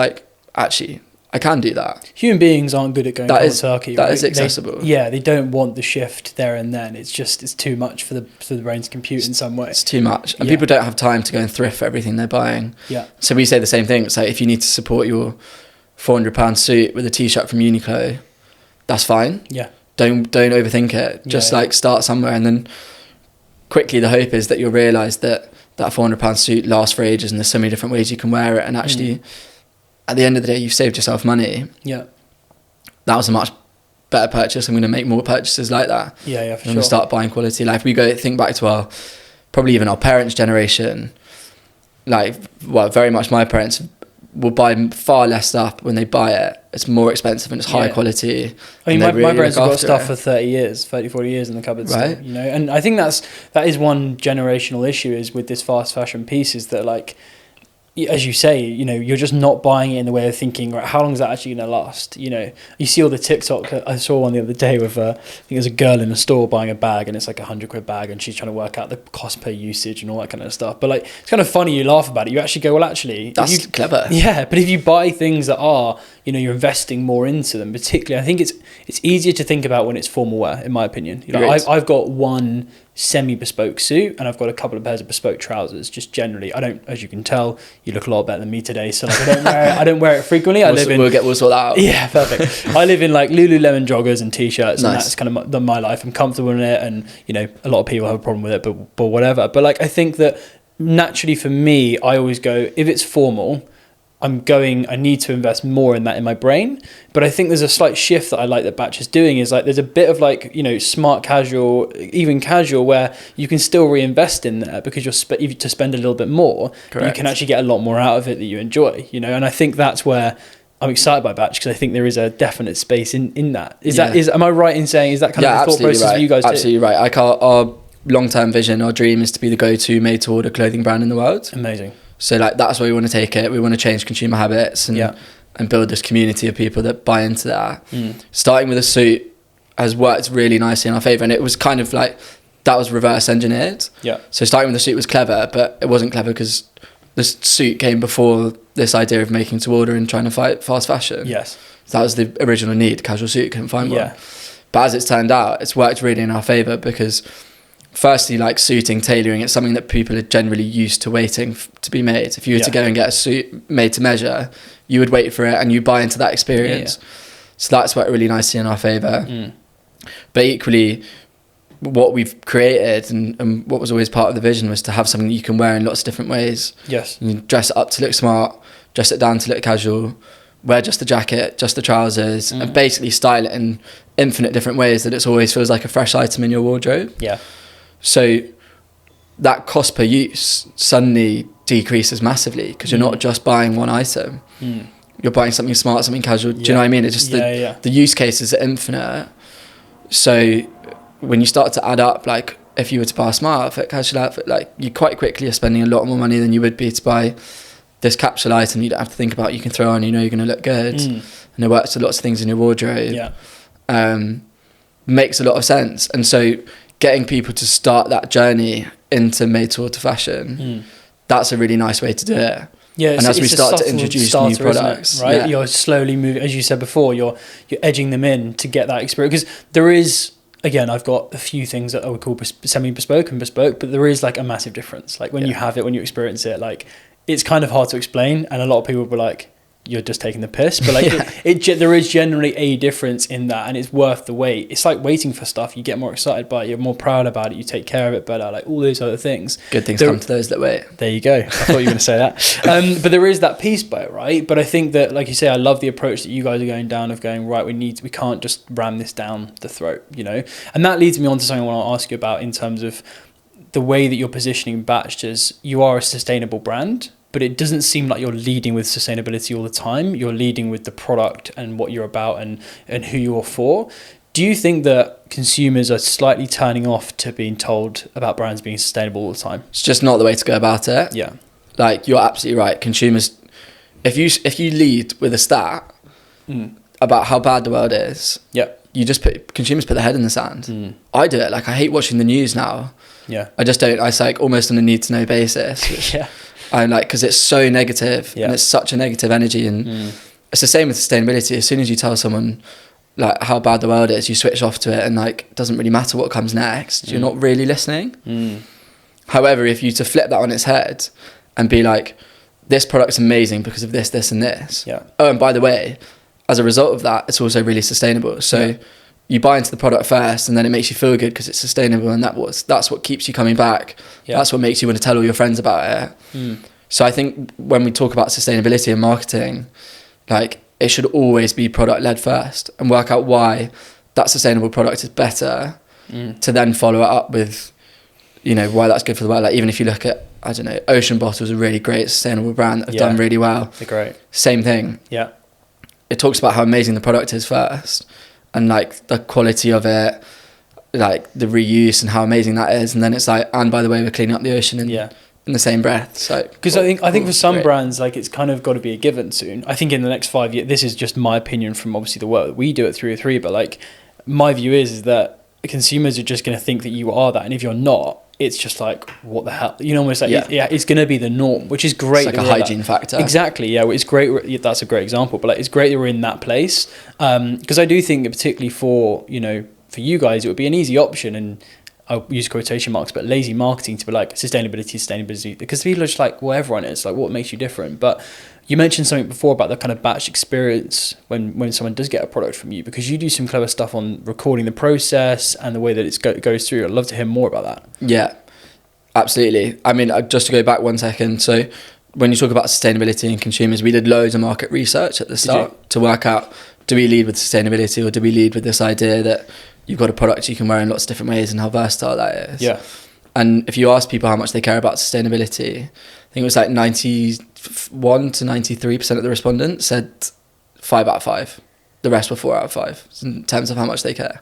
S1: actually, I can do that.
S2: Human beings aren't good at going cold turkey.
S1: That is accessible.
S2: They don't want the shift there and then. It's too much for the brain to compute in some way.
S1: It's too much. And people don't have time to go and thrift for everything they're buying.
S2: Yeah.
S1: So we say the same thing. It's if you need to support your £400 suit with a t-shirt from Uniqlo, that's fine.
S2: Yeah.
S1: Don't overthink it. Just start somewhere, and then quickly the hope is that you'll realise that £400 suit lasts for ages and there's so many different ways you can wear it, and actually at the end of the day you've saved yourself money. That was a much better purchase. I'm going to make more purchases like that.
S2: For
S1: I'm going to start buying quality. If we think back to probably even our parents' generation, very much my parents will buy far less stuff. When they buy it, it's more expensive and it's high quality.
S2: I mean, my parents have got stuff for 30, 40 years in the cupboard still, and I think that is one generational issue is with this fast fashion piece, is that as you say, you know, you're just not buying it in the way of thinking, right, how long is that actually going to last? You know, you see all the TikTok. I saw one the other day with, I think there's a girl in a store buying a bag, and it's like £100 bag, and she's trying to work out the cost per usage and all that kind of stuff. But like, it's kind of funny, you laugh about it. You actually go, well, actually,
S1: that's clever.
S2: Yeah, but if you buy things that are, you know, you're investing more into them, particularly, I think it's easier to think about when it's formal wear, in my opinion. You know, I've got one semi-bespoke suit, and I've got a couple of pairs of bespoke trousers. Just generally, I don't, as you can tell, you look a lot better than me today, so like I don't wear it frequently. We'll sort that out. Yeah, perfect. I live in like Lululemon joggers and t-shirts, and that's kind of my life. I'm comfortable in it, and you know, a lot of people have a problem with it, but whatever. But like, I think that naturally for me, I always go, if it's formal, I need to invest more in that in my brain. But I think there's a slight shift that I like that Batch is doing, is like there's a bit of like, you know, smart casual, even casual, where you can still reinvest in there because you're to spend a little bit more. You can actually get a lot more out of it that you enjoy, you know. And I think that's where I'm excited by Batch, because I think there is a definite space in that. Am I right in saying, is that kind of the thought process for you guys?
S1: Absolutely right. Like our long-term vision, our dream is to be the go-to made-to-order clothing brand in the world.
S2: Amazing.
S1: So like, that's where we want to take it. We want to change consumer habits and build this community of people that buy into that. Starting with a suit has worked really nicely in our favour, and it was kind of like, that was reverse engineered. Yeah. So starting with the suit was clever, but it wasn't clever because the suit came before this idea of making to order and trying to fight fast fashion.
S2: Yes.
S1: So that was the original need. Casual suit, couldn't find one. But as it's turned out, it's worked really in our favour because, firstly, like suiting, tailoring, it's something that people are generally used to waiting to be made. If you were to go and get a suit made to measure, you would wait for it and you buy into that experience. So that's worked really nicely in our favour. But equally, what we've created and what was always part of the vision was to have something that you can wear in lots of different ways. Yes. You dress it up to look smart, dress it down to look casual, wear just the jacket, just the trousers, and basically style it in infinite different ways that it always feels like a fresh item in your wardrobe. Yeah. So that cost per use suddenly decreases massively because you're not just buying one item. You're buying something smart, something casual. Do you know what I mean? It's just the use cases are infinite. So when you start to add up, like if you were to buy a smart outfit, casual outfit, like you quite quickly are spending a lot more money than you would be to buy this capsule item you don't have to think about, you can throw on, you know you're going to look good. And it works with lots of things in your wardrobe. Makes a lot of sense. And so getting people to start that journey into made-to-order fashion, that's a really nice way to do it. Yeah, and as we start to introduce new products,
S2: right? You're slowly moving, as you said before, you're edging them in to get that experience. Because there is, again, I've got a few things that I would call semi-bespoke and bespoke, but there is like a massive difference. Like when you have it, when you experience it, like it's kind of hard to explain, and a lot of people will be like, you're just taking the piss, but like there is generally a difference in that, and it's worth the wait. It's like waiting for stuff. You get more excited by it, you're more proud about it, you take care of it better, like all those other things.
S1: Good things come to those that wait.
S2: There you go. I thought you were going to say that. But there is that piece by it, right? But I think that, like you say, I love the approach that you guys are going down of going, right, we can't just ram this down the throat, you know? And that leads me on to something I want to ask you about in terms of the way that you're positioning Batch as you are a sustainable brand, but it doesn't seem like you're leading with sustainability all the time. You're leading with the product and what you're about and who you're for. Do you think that consumers are slightly turning off to being told about brands being sustainable all the time?
S1: It's just not the way to go about it. Yeah. Like, you're absolutely right. Consumers, if you lead with a stat about how bad the world is, consumers put their head in the sand. I do it. Like, I hate watching the news now. Yeah. I just don't. It's like almost on a need to know basis. Which, I'm like, because it's so negative and it's such a negative energy, and it's the same with sustainability. As soon as you tell someone like how bad the world is, you switch off to it, and like it doesn't really matter what comes next. You're not really listening. However, if you to flip that on its head and be like, this product's amazing because of this, this, and this. Yeah. Oh, and by the way, as a result of that, it's also really sustainable. So you buy into the product first, and then it makes you feel good because it's sustainable, and that's what keeps you coming back. That's what makes you want to tell all your friends about it. So I think when we talk about sustainability and marketing, like it should always be product led first, and work out why that sustainable product is better to then follow it up with, you know, why that's good for the world. Like even if you look at, I don't know, Ocean Bottle's a really great sustainable brand that have done really well.
S2: They're great.
S1: Same thing. Yeah. It talks about how amazing the product is first, and like the quality of it, like the reuse and how amazing that is, and then it's like, and by the way, we're cleaning up the ocean in the same breath. So
S2: because I think for some brands, like, it's kind of got to be a given soon. I think in the next 5 years, this is just my opinion from obviously the work that we do at 303, but like my view is that consumers are just going to think that you are that, and if you're not, it's just like, what the hell, you know, almost like it's going to be the norm, which is great.
S1: It's like a hygiene factor.
S2: Exactly, yeah. It's great. That's a great example, but like, it's great that we're in that place, because I do think that particularly for, you know, for you guys, it would be an easy option, and I'll use quotation marks, but lazy marketing to be like sustainability, because people are just like, well, everyone is like, what makes you different? But you mentioned something before about the kind of batch experience when someone does get a product from you, because you do some clever stuff on recording the process and the way that it goes through. I'd love to hear more about that.
S1: Yeah, absolutely. I mean, just to go back 1 second. So when you talk about sustainability and consumers, we did loads of market research at the start to work out, do we lead with sustainability or do we lead with this idea that you've got a product you can wear in lots of different ways and how versatile that is?
S2: Yeah.
S1: And if you ask people how much they care about sustainability, I think it was like 91 to 93% of the respondents said 5 out of 5. The rest were 4 out of 5 in terms of how much they care.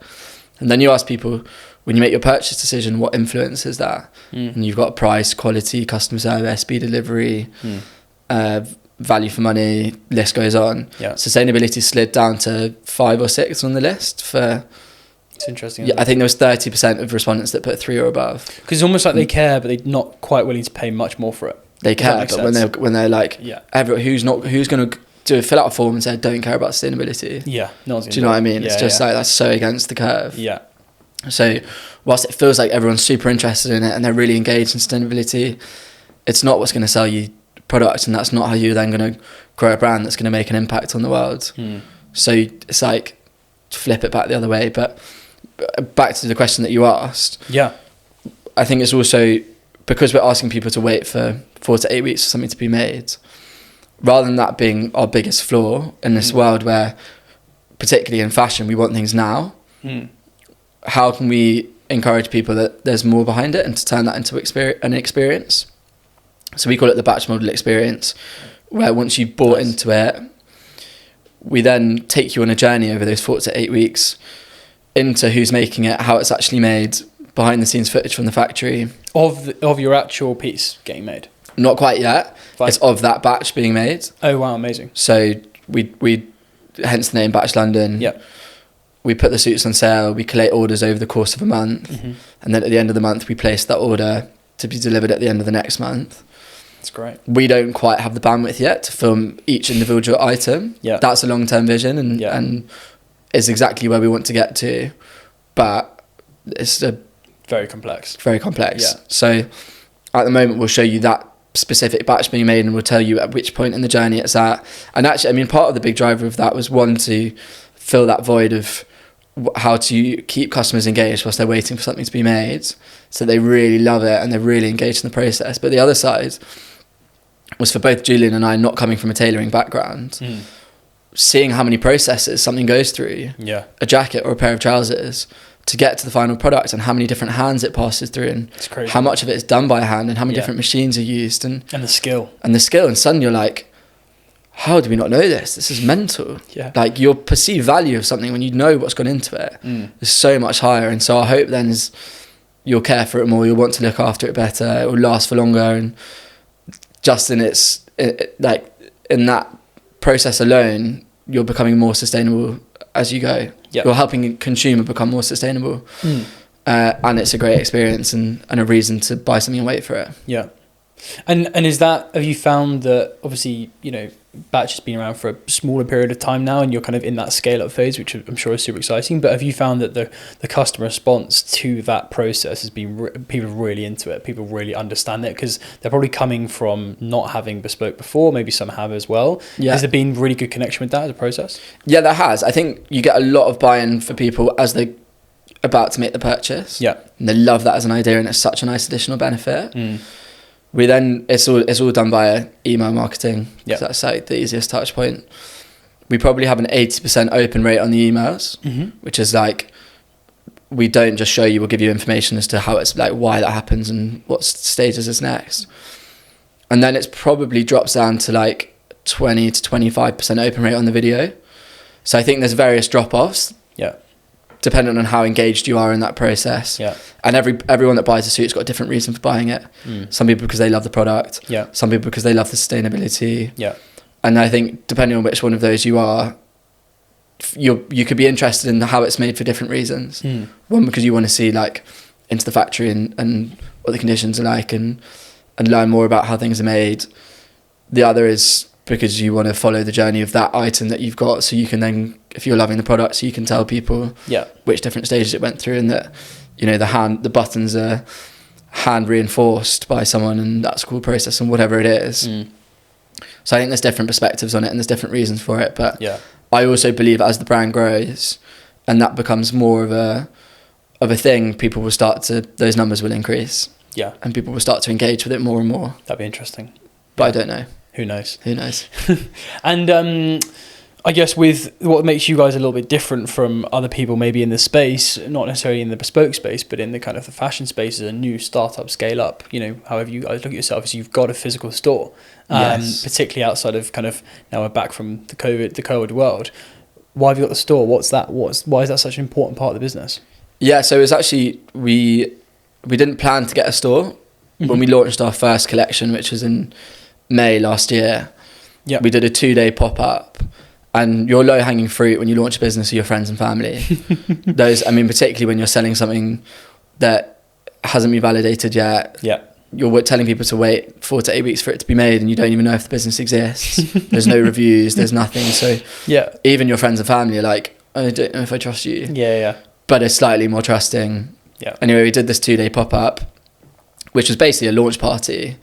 S1: And then you ask people, when you make your purchase decision, what influences that? And you've got price, quality, customer service, speed delivery, value for money, list goes on.
S2: Yeah.
S1: Sustainability slid down to 5 or 6 on the list for...
S2: It's interesting.
S1: Yeah, I think there was 30% of respondents that put 3 or above.
S2: Because it's almost like they care, but they're not quite willing to pay much more for it.
S1: They care, but when they're like, who's going to fill out a form and say, don't care about sustainability?
S2: Yeah, no one's gonna
S1: do you know what I mean?
S2: Yeah,
S1: it's just like, that's so against the curve.
S2: Yeah.
S1: So whilst it feels like everyone's super interested in it and they're really engaged in sustainability, it's not what's going to sell you products, and that's not how you're then going to grow a brand that's going to make an impact on the world. So it's like, flip it back the other way. But back to the question that you asked, I think it's also because we're asking people to wait for 4 to 8 weeks for something to be made, rather than that being our biggest flaw in this world where, particularly in fashion, we want things now. How can we encourage people that there's more behind it and to turn that into an experience? So we call it the batch model experience, where once you've bought into it, we then take you on a journey over those 4 to 8 weeks into who's making it, how it's actually made, behind the scenes footage from the factory.
S2: Of your actual piece getting made?
S1: Not quite yet. It's of that batch being made.
S2: Oh, wow, amazing.
S1: So we hence the name Batch London.
S2: Yeah.
S1: We put the suits on sale, we collate orders over the course of a month, and then at the end of the month we place that order to be delivered at the end of the next month.
S2: That's great.
S1: We don't quite have the bandwidth yet to film each individual item. Yeah. That's a long-term vision and is exactly where we want to get to, but it's
S2: very complex.
S1: Very complex. Yeah. So at the moment we'll show you that specific batch being made and we'll tell you at which point in the journey it's at. And actually, I mean, part of the big driver of that was one, to fill that void of how to keep customers engaged whilst they're waiting for something to be made, so they really love it and they're really engaged in the process. But the other side was for both Julian and I, not coming from a tailoring background, seeing how many processes something goes through, a jacket or a pair of trousers, to get to the final product, and how many different hands it passes through, and how much of it is done by hand, and how many different machines are used, and
S2: the skill.
S1: And suddenly you're like, how do we not know this? This is mental. Yeah. Like, your perceived value of something when you know what's gone into it is so much higher. And so our hope then is you'll care for it more, you'll want to look after it better, it will last for longer, and just in that process alone, you're becoming more sustainable as you go. You're helping a consumer become more sustainable. And it's a great experience and a reason to buy something and wait for it. Yeah.
S2: And is that, have you found that, obviously, you know, Batch has been around for a smaller period of time now and you're kind of in that scale up phase, which I'm sure is super exciting, but have you found that the customer response to that process has been, people are really into it, people really understand it, because they're probably coming from not having bespoke before, maybe some have as well. Has there been really good connection with that as a process? Yeah,
S1: there has. I think you get a lot of buy-in for people as they're about to make the purchase. Yeah. And they love that as an idea, and it's such a nice additional benefit. We then, it's all done via email marketing. Yeah. That's like the easiest touch point. We probably have an 80% open rate on the emails, which is like, we don't just show you, we'll give you information as to how it's like, why that happens and what stages is next. And then it's probably drops down to like 20 to 25% open rate on the video. So I think there's various drop-offs. Yeah. depending on how engaged you are in that process.
S2: Yeah.
S1: And everyone that buys a suit's got a different reason for buying it. Some people because they love the product.
S2: Yeah.
S1: Some people because they love the sustainability.
S2: Yeah.
S1: And I think depending on which one of those you are, you could be interested in how it's made for different reasons. One, because you want to see like into the factory and what the conditions are like and learn more about how things are made. The other is because you want to follow the journey of that item that you've got, so you can then, if you're loving the product, so you can tell people which different stages it went through, and that, you know, the buttons are hand reinforced by someone, and that's a cool process, and whatever it is. So I think there's different perspectives on it and there's different reasons for it, but I also believe as the brand grows and that becomes more of a thing, those numbers will increase. Yeah. And people will start to engage with it more and more.
S2: That'd be interesting.
S1: But I don't know.
S2: Who knows?
S1: And
S2: I guess with what makes you guys a little bit different from other people maybe in the space, not necessarily in the bespoke space, but in the kind of the fashion space as a new startup, scale up, you know, however you guys look at yourself, is you've got a physical store, particularly outside of kind of, now we're back from the COVID world. Why have you got the store? Why is that such an important part of the business?
S1: Yeah, so it was actually, we didn't plan to get a store when we launched our first collection, which was in May last year. Yeah, we did a 2-day pop-up, and your low-hanging fruit when you launch a business are your friends and family. Those, I mean, particularly when you're selling something that hasn't been validated yet. Yeah, you're telling people to wait 4 to 8 weeks for it to be made, and you don't even know if the business exists. There's no reviews, there's nothing. So even your friends and family are like, I don't know if I trust you. But it's slightly more trusting. Anyway, we did this 2-day pop-up, which was basically a launch party,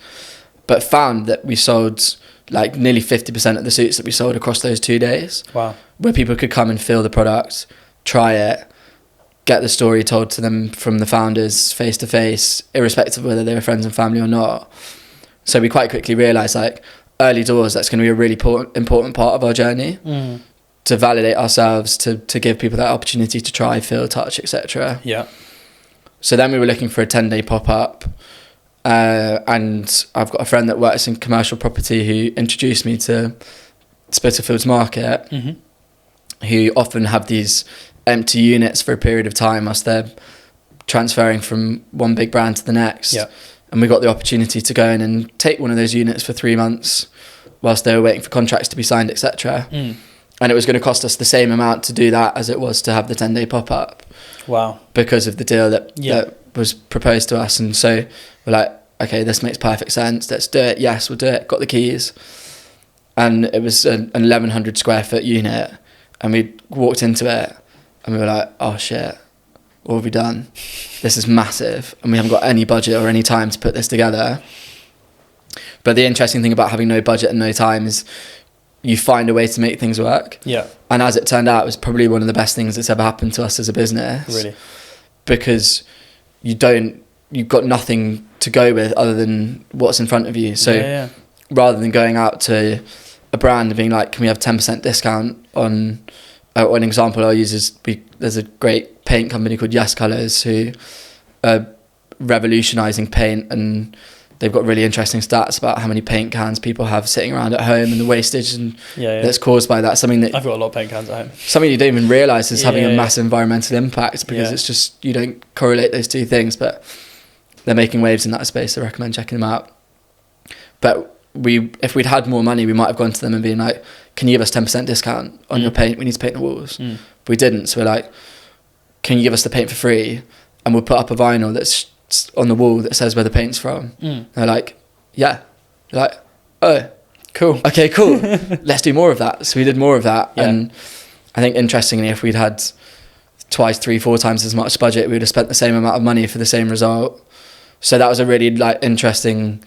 S1: but found that we sold like nearly 50% of the suits that we sold across those 2 days. Wow. Where people could come and feel the product, try it, get the story told to them from the founders face to face, irrespective of whether they were friends and family or not. So we quite quickly realised, like, early doors, that's going to be a really important part of our journey. To validate ourselves, to give people that opportunity to try, feel, touch, etc. Yeah. So then we were looking for a 10-day pop-up, and I've got a friend that works in commercial property who introduced me to Spitalfields Market, who often have these empty units for a period of time whilst they're transferring from one big brand to the next. Yeah. And we got the opportunity to go in and take one of those units for 3 months whilst they were waiting for contracts to be signed, etc. And it was going to cost us the same amount to do that as it was to have the 10-day pop-up. Wow. Because of the deal that was proposed to us. And so we're like, okay, this makes perfect sense. Let's do it. Yes, we'll do it. Got the keys. And it was an 1,100 square foot unit. And we walked into it and we were like, oh shit, what have we done? This is massive. And we haven't got any budget or any time to put this together. But the interesting thing about having no budget and no time is you find a way to make things work. Yeah. And as it turned out, it was probably one of the best things that's ever happened to us as a business. Really? Because you've got nothing to go with other than what's in front of you. So rather than going out to a brand and being like, can we have 10% discount on, an example I'll use is, there's a great paint company called Yes Colours who are revolutionising paint, and they've got really interesting stats about how many paint cans people have sitting around at home and the wastage that's caused by that. Something that
S2: I've got a lot of paint cans at home.
S1: Something you don't even realise is having a massive environmental impact, because it's just, you don't correlate those two things, but they're making waves in that space. I recommend checking them out. But if we'd had more money, we might have gone to them and been like, can you give us 10% discount on your paint? We need to paint the walls. But we didn't. So we're like, can you give us the paint for free? And we'll put up a vinyl that's on the wall that says where the paint's from. They're like, yeah. They're like, oh, cool. Okay, cool. Let's do more of that. So we did more of that. Yeah. And I think interestingly, if we'd had 2, 3, 4 times as much budget, we would have spent the same amount of money for the same result. So that was a really interesting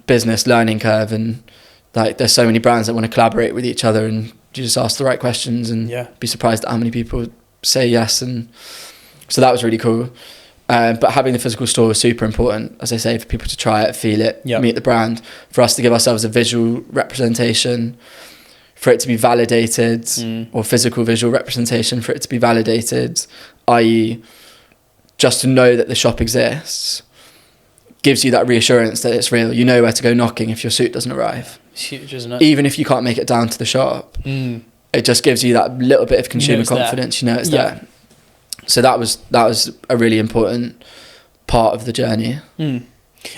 S1: business learning curve. And there's so many brands that want to collaborate with each other, and you just ask the right questions and be surprised at how many people say yes. And so that was really cool. But having the physical store was super important, as I say, for people to try it, feel it, meet the brand, for us to give ourselves a visual representation, for it to be validated, or physical visual representation, for it to be validated, i.e. just to know that the shop exists, gives you that reassurance that it's real. You know where to go knocking if your suit doesn't arrive.
S2: It's huge, isn't it?
S1: Even if you can't make it down to the shop, it just gives you that little bit of consumer confidence. You know it's there. So that was a really important part of the journey.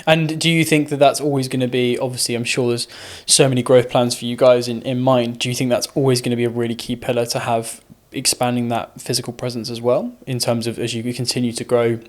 S2: And do you think that that's always going to be, obviously I'm sure there's so many growth plans for you guys in mind, do you think that's always going to be a really key pillar to have, expanding that physical presence as well, in terms of as you continue to grow,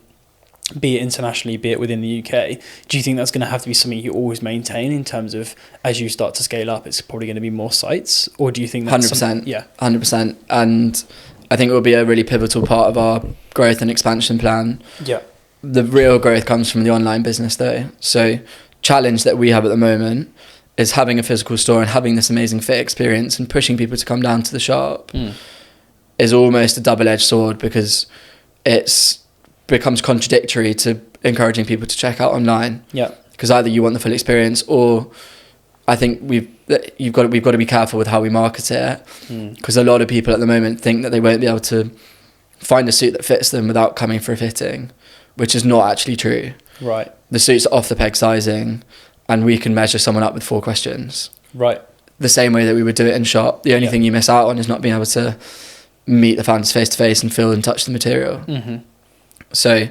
S2: be it internationally, be it within the UK? Do you think that's going to have to be something you always maintain in terms of, as you start to scale up, it's probably going to be more sites? Or do you think that's
S1: 100%? Yeah, 100%. And I think it will be a really pivotal part of our growth and expansion plan.
S2: Yeah.
S1: The real growth comes from the online business though. So challenge that we have at the moment is having a physical store and having this amazing fit experience and pushing people to come down to the shop is almost a double-edged sword, because it's becomes contradictory to encouraging people to check out online.
S2: Yeah.
S1: Because either you want the full experience, or I think we've got to be careful with how we market it, because a lot of people at the moment think that they won't be able to find a suit that fits them without coming for a fitting, which is not actually true.
S2: Right.
S1: The suits are off the peg sizing, and we can measure someone up with 4 questions.
S2: Right.
S1: The same way that we would do it in shop. The only thing you miss out on is not being able to meet the founders face to face and feel and touch the material. So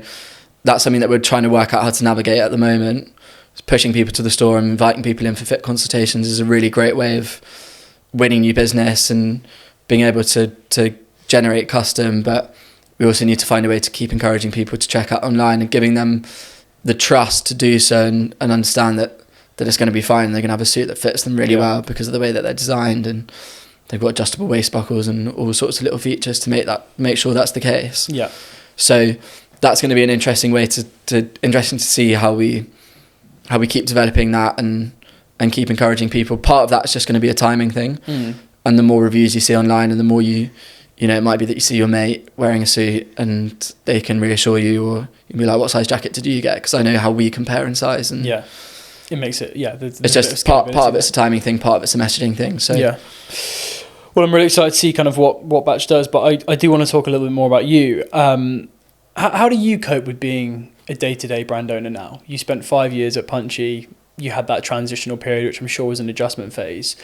S1: that's something that we're trying to work out how to navigate at the moment. Pushing people to the store and inviting people in for fit consultations is a really great way of winning new business and being able to generate custom, but we also need to find a way to keep encouraging people to check out online and giving them the trust to do so, and understand that it's going to be fine. They're going to have a suit that fits them really well because of the way that they're designed, and they've got adjustable waist buckles and all sorts of little features to make sure that's the case.
S2: Yeah.
S1: So that's going to be an interesting way interesting to see how we keep developing that and keep encouraging people. Part of that is just going to be a timing thing. And the more reviews you see online, and the more you know, it might be that you see your mate wearing a suit and they can reassure you, or you'll be like, what size jacket did you get? Because I know how we compare in size. And
S2: it makes it,
S1: it's just part of it's a timing thing, part of it's a messaging thing. So
S2: well, I'm really excited to see kind of what Batch does, but I do want to talk a little bit more about you. How do you cope with being a day-to-day brand owner now? You spent 5 years at Punchy, you had that transitional period, which I'm sure was an adjustment phase.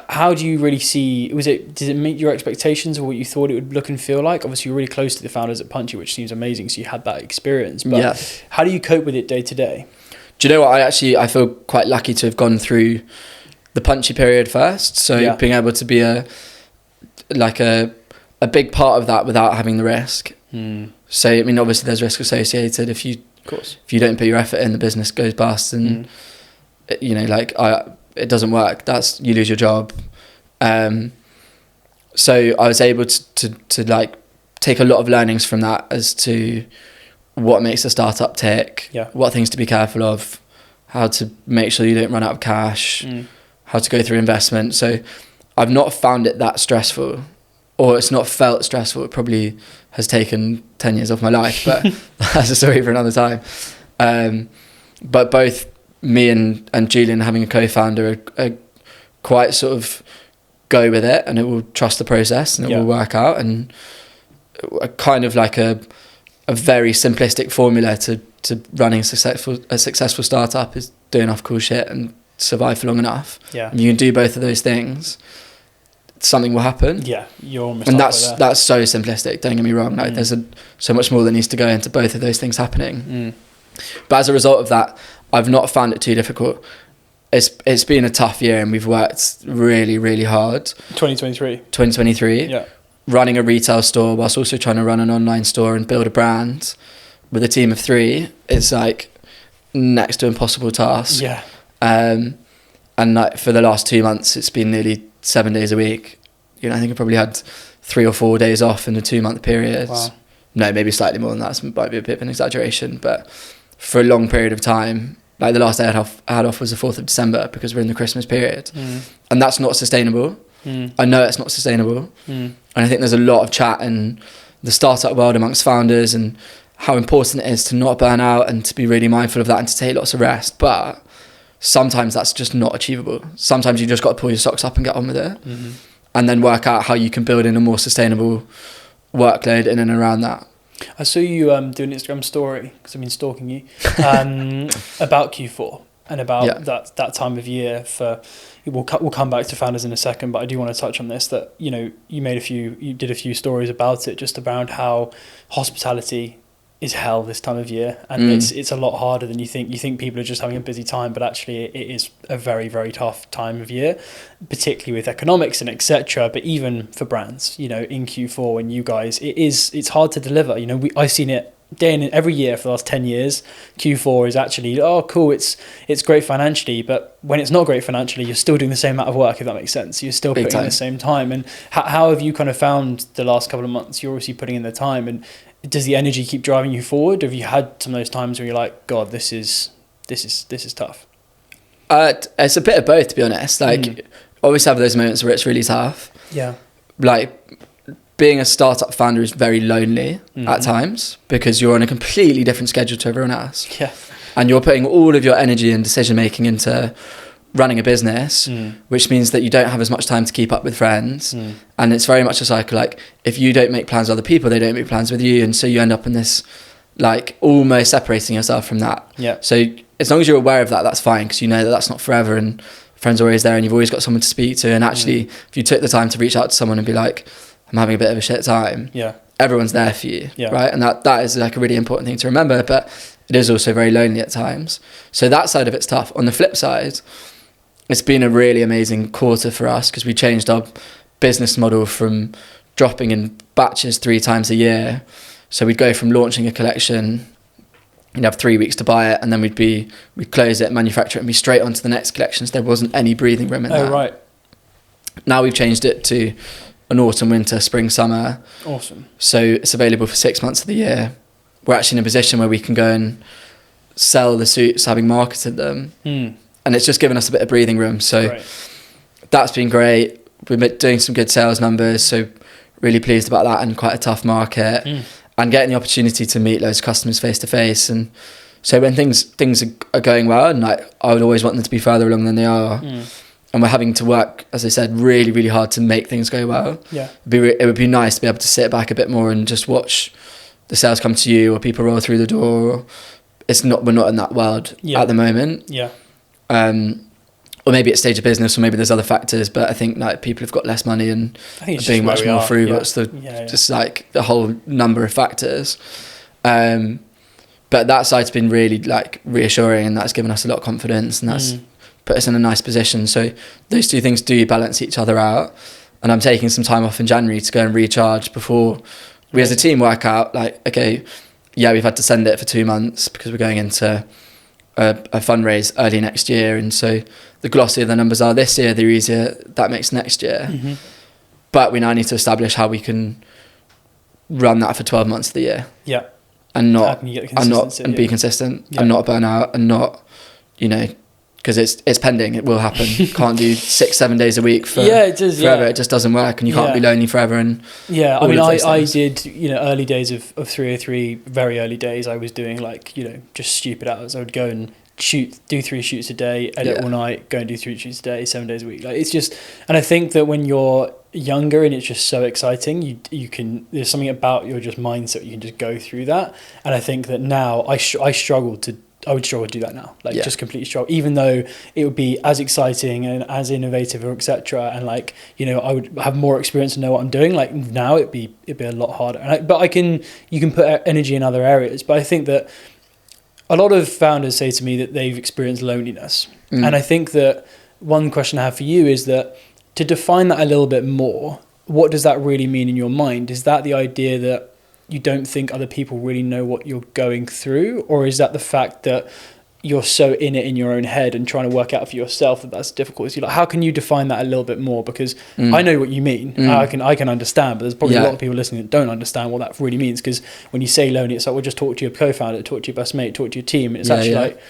S2: How do you really see, did it meet your expectations of what you thought it would look and feel like? Obviously, you're really close to the founders at Punchy, which seems amazing, so you had that experience. But how do you cope with it day to day?
S1: Do you know what? I feel quite lucky to have gone through the Punchy period first. So being able to be a big part of that without having the risk. So, I mean, obviously there's risk associated. If you don't put your effort in, the business goes bust, and you know, like it doesn't work. You lose your job. So I was able to like take a lot of learnings from that as to what makes a startup tick, what things to be careful of, how to make sure you don't run out of cash, how to go through investment. So I've not found it that stressful, or it's not felt stressful. It probably has taken 10 years off my life, but that's a story for another time. But both me and Julian, having a co-founder, are quite sort of go with it, and it will trust the process, and it will work out. And kind of like a very simplistic formula to running a successful startup is do enough cool shit and survive for long enough. If you can do both of those things, something will happen.
S2: You're almost,
S1: and that's so simplistic, don't get me wrong. Like there's so much more that needs to go into both of those things happening. But as a result of that, I've not found it too difficult. It's been a tough year, and we've worked really, really hard. 2023. Running a retail store whilst also trying to run an online store and build a brand with a team of 3 is like next to impossible task. And like for the last 2 months, it's been nearly 7 days a week. You know, I think I probably had 3 or 4 days off in a 2-month period. No, maybe slightly more than that. So it might be a bit of an exaggeration, but for a long period of time, like the last day I had off was the 4th of December because we're in the Christmas period, and that's not sustainable. I know it's not sustainable, and I think there's a lot of chat in the startup world amongst founders and how important it is to not burn out and to be really mindful of that and to take lots of rest. But sometimes that's just not achievable. Sometimes you just got to pull your socks up and get on with it, and then work out how you can build in a more sustainable workload in and around that.
S2: I saw you do an Instagram story, because I've been stalking you, about Q4. and about that time of year for. We'll come back to founders in a second, but I do want to touch on this, that, you know, you did a few stories about it, just around how hospitality is hell this time of year, and it's a lot harder than you think. You think people are just having a busy time, but actually it is a very, very tough time of year, particularly with economics and etc. But even for brands, you know, in Q4, when you guys, it's hard to deliver. You know, I've seen it day in every year for the last 10 years. Q4 is actually, oh cool, it's great financially, but when it's not great financially, you're still doing the same amount of work, if that makes sense. You're still putting in the same time. And how have you kind of found the last couple of months? You're obviously putting in the time, and does the energy keep driving you forward? Have you had some of those times where you're like, God, this is tough?
S1: It's a bit of both, to be honest. Like, always have those moments where it's really tough.
S2: Yeah.
S1: Like, being a startup founder is very lonely at times, because you're on a completely different schedule to everyone else.
S2: Yeah.
S1: And you're putting all of your energy and decision making into running a business, which means that you don't have as much time to keep up with friends. And it's very much a cycle. Like, if you don't make plans with other people, they don't make plans with you. And so you end up in this, like, almost separating yourself from that.
S2: Yeah.
S1: So as long as you're aware of that, that's fine, because you know that that's not forever, and friends are always there, and you've always got someone to speak to. And actually, if you took the time to reach out to someone and be like, I'm having a bit of a shit time, everyone's there for you, right? And that is like a really important thing to remember, but it is also very lonely at times. So that side of it's tough. On the flip side, it's been a really amazing quarter for us, because we changed our business model from dropping in batches 3 times a year. So we'd go from launching a collection, you'd have 3 weeks to buy it, and then we'd close it, manufacture it, and be straight onto the next collection. So there wasn't any breathing room in that.
S2: Oh, right.
S1: Now we've changed it to an autumn, winter, spring, summer.
S2: Awesome.
S1: So it's available for 6 months of the year. We're actually in a position where we can go and sell the suits, having marketed them. And it's just given us a bit of breathing room. So that's been great. We've been doing some good sales numbers, so really pleased about that, in quite a tough market. And getting the opportunity to meet loads of customers face to face. And so when things are going well, and like, I would always want them to be further along than they are. And we're having to work, as I said, really, really hard to make things go well.
S2: Yeah.
S1: It would be nice to be able to sit back a bit more and just watch the sales come to you, or people roll through the door. We're not in that world at the moment.
S2: Yeah.
S1: Or maybe it's stage of business, or maybe there's other factors, but I think like people have got less money and
S2: I think it's
S1: being much more frugal.
S2: Yeah.
S1: It's just like the whole number of factors. But that side's been really like reassuring, and that's given us a lot of confidence, and that's put us in a nice position. So those two things do balance each other out. And I'm taking some time off in January to go and recharge before we as a team work out, like, okay, we've had to send it for 2 months because we're going into a fundraise early next year. And so the glossier the numbers are this year, the easier that makes next year. But we now need to establish how we can run that for 12 months of the year.
S2: Yeah.
S1: And be
S2: be
S1: consistent and not burn out, and not, you know, because it's pending, it will happen. Can't do 6-7 days a week for
S2: it does,
S1: forever. It just doesn't work, and you can't be lonely forever. And
S2: I mean, I did, you know, early days of 303, very early days, I was doing like, you know, just stupid hours. I would go and do 3 shoots a day, edit all night, go and do 3 shoots a day, 7 days a week. Like, it's just, and I think that when you're younger and it's just so exciting, you can, there's something about your just mindset, you can just go through that. And I think that now I would struggle to do that now, like just completely struggle, even though it would be as exciting and as innovative or etc. And like, you know, I would have more experience and know what I'm doing. Like now it'd be a lot harder. And you can put energy in other areas. But I think that a lot of founders say to me that they've experienced loneliness. And I think that one question I have for you is that, to define that a little bit more, what does that really mean in your mind? Is that the idea that you don't think other people really know what you're going through? Or is that the fact that you're so in it in your own head and trying to work out for yourself that's difficult? So, like, how can you define that a little bit more? Because I know what you mean. I can understand, but there's probably a lot of people listening that don't understand what that really means. Because when you say lonely, it's like, well, just talk to your co-founder, talk to your best mate, talk to your team. And it's like,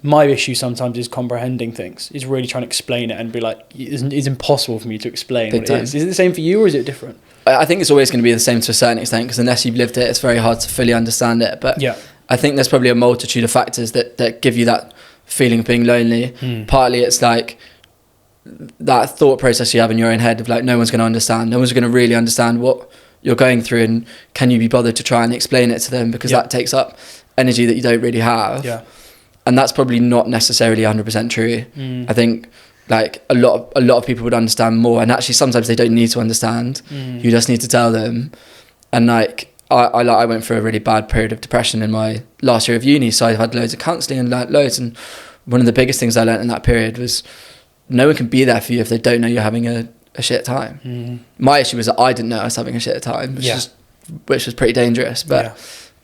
S2: my issue sometimes is comprehending things, is really trying to explain it and be like, it's impossible for me to explain what it is. Is it the same for you, or is it different?
S1: I think it's always going to be the same to a certain extent, because unless you've lived it, it's very hard to fully understand it. But I think there's probably a multitude of factors that give you that feeling of being lonely. Partly it's like that thought process you have in your own head of like, no one's going to understand. No one's going to really understand what you're going through, and can you be bothered to try and explain it to them, because that takes up energy that you don't really have. And that's probably not necessarily 100% true. I think like a lot of people would understand more, and actually sometimes they don't need to understand. You just need to tell them. And like I went through a really bad period of depression in my last year of uni, so I've had loads of counselling and learnt loads. And one of the biggest things I learnt in that period was no one can be there for you if they don't know you're having a shit time. My issue was that I didn't know I was having a shit time, which was pretty dangerous, but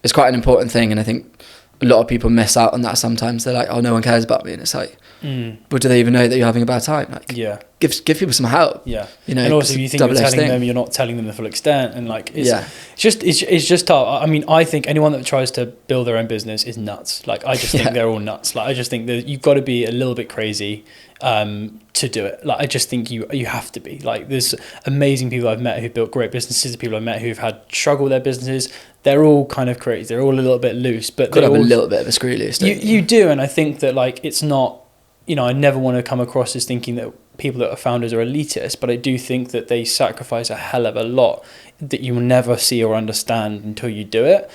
S1: it's quite an important thing. And I think a lot of people miss out on that sometimes. They're like, oh, no one cares about me. And it's like, but do they even know that you're having a bad time? Like, give people some help.
S2: Yeah.
S1: You know,
S2: and also you think you're telling them, you're not telling them the full extent. And like, it's just tough. I mean, I think anyone that tries to build their own business is nuts. Like, I just think they're all nuts. Like, I just think that you've got to be a little bit crazy to do it. Like, I just think you have to be. Like, there's amazing people I've met who built great businesses, people I've met who've had struggle with their businesses. They're all kind of crazy. They're all a little bit loose, but
S1: got to have a little bit of a screw loose.
S2: You do, and I think that like it's not. You know, I never want to come across as thinking that people that are founders are elitist, but I do think that they sacrifice a hell of a lot that you will never see or understand until you do it.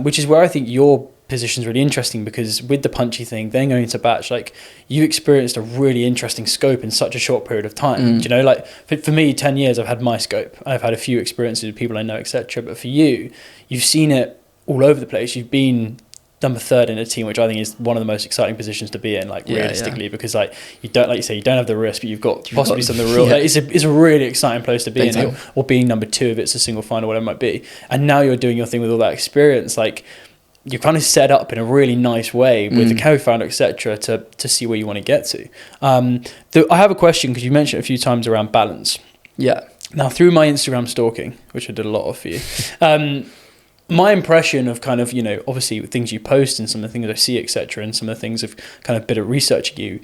S2: Which is where I think your position is really interesting, because with the Punchy thing, then going into Batch, like you experienced a really interesting scope in such a short period of time. You know, like for me, 10 years, I've had my scope. I've had a few experiences with people I know, etc. But for you, you've seen it all over the place. You've been number 3rd in a team, which I think is one of the most exciting positions to be in, like realistically, because like you don't, like you say, you don't have the risk, but you've got possibly some of the real, like, it's a really exciting place to be in, or being number 2 if it's a single final, whatever it might be. And now you're doing your thing with all that experience, like you're kind of set up in a really nice way with the co-founder, etc., to see where you want to get to. I have a question, because you mentioned a few times around balance. Now, through my Instagram stalking, which I did a lot of for you, my impression of kind of, you know, obviously things you post and some of the things I see, etc., and some of the things of kind of a bit of researching you,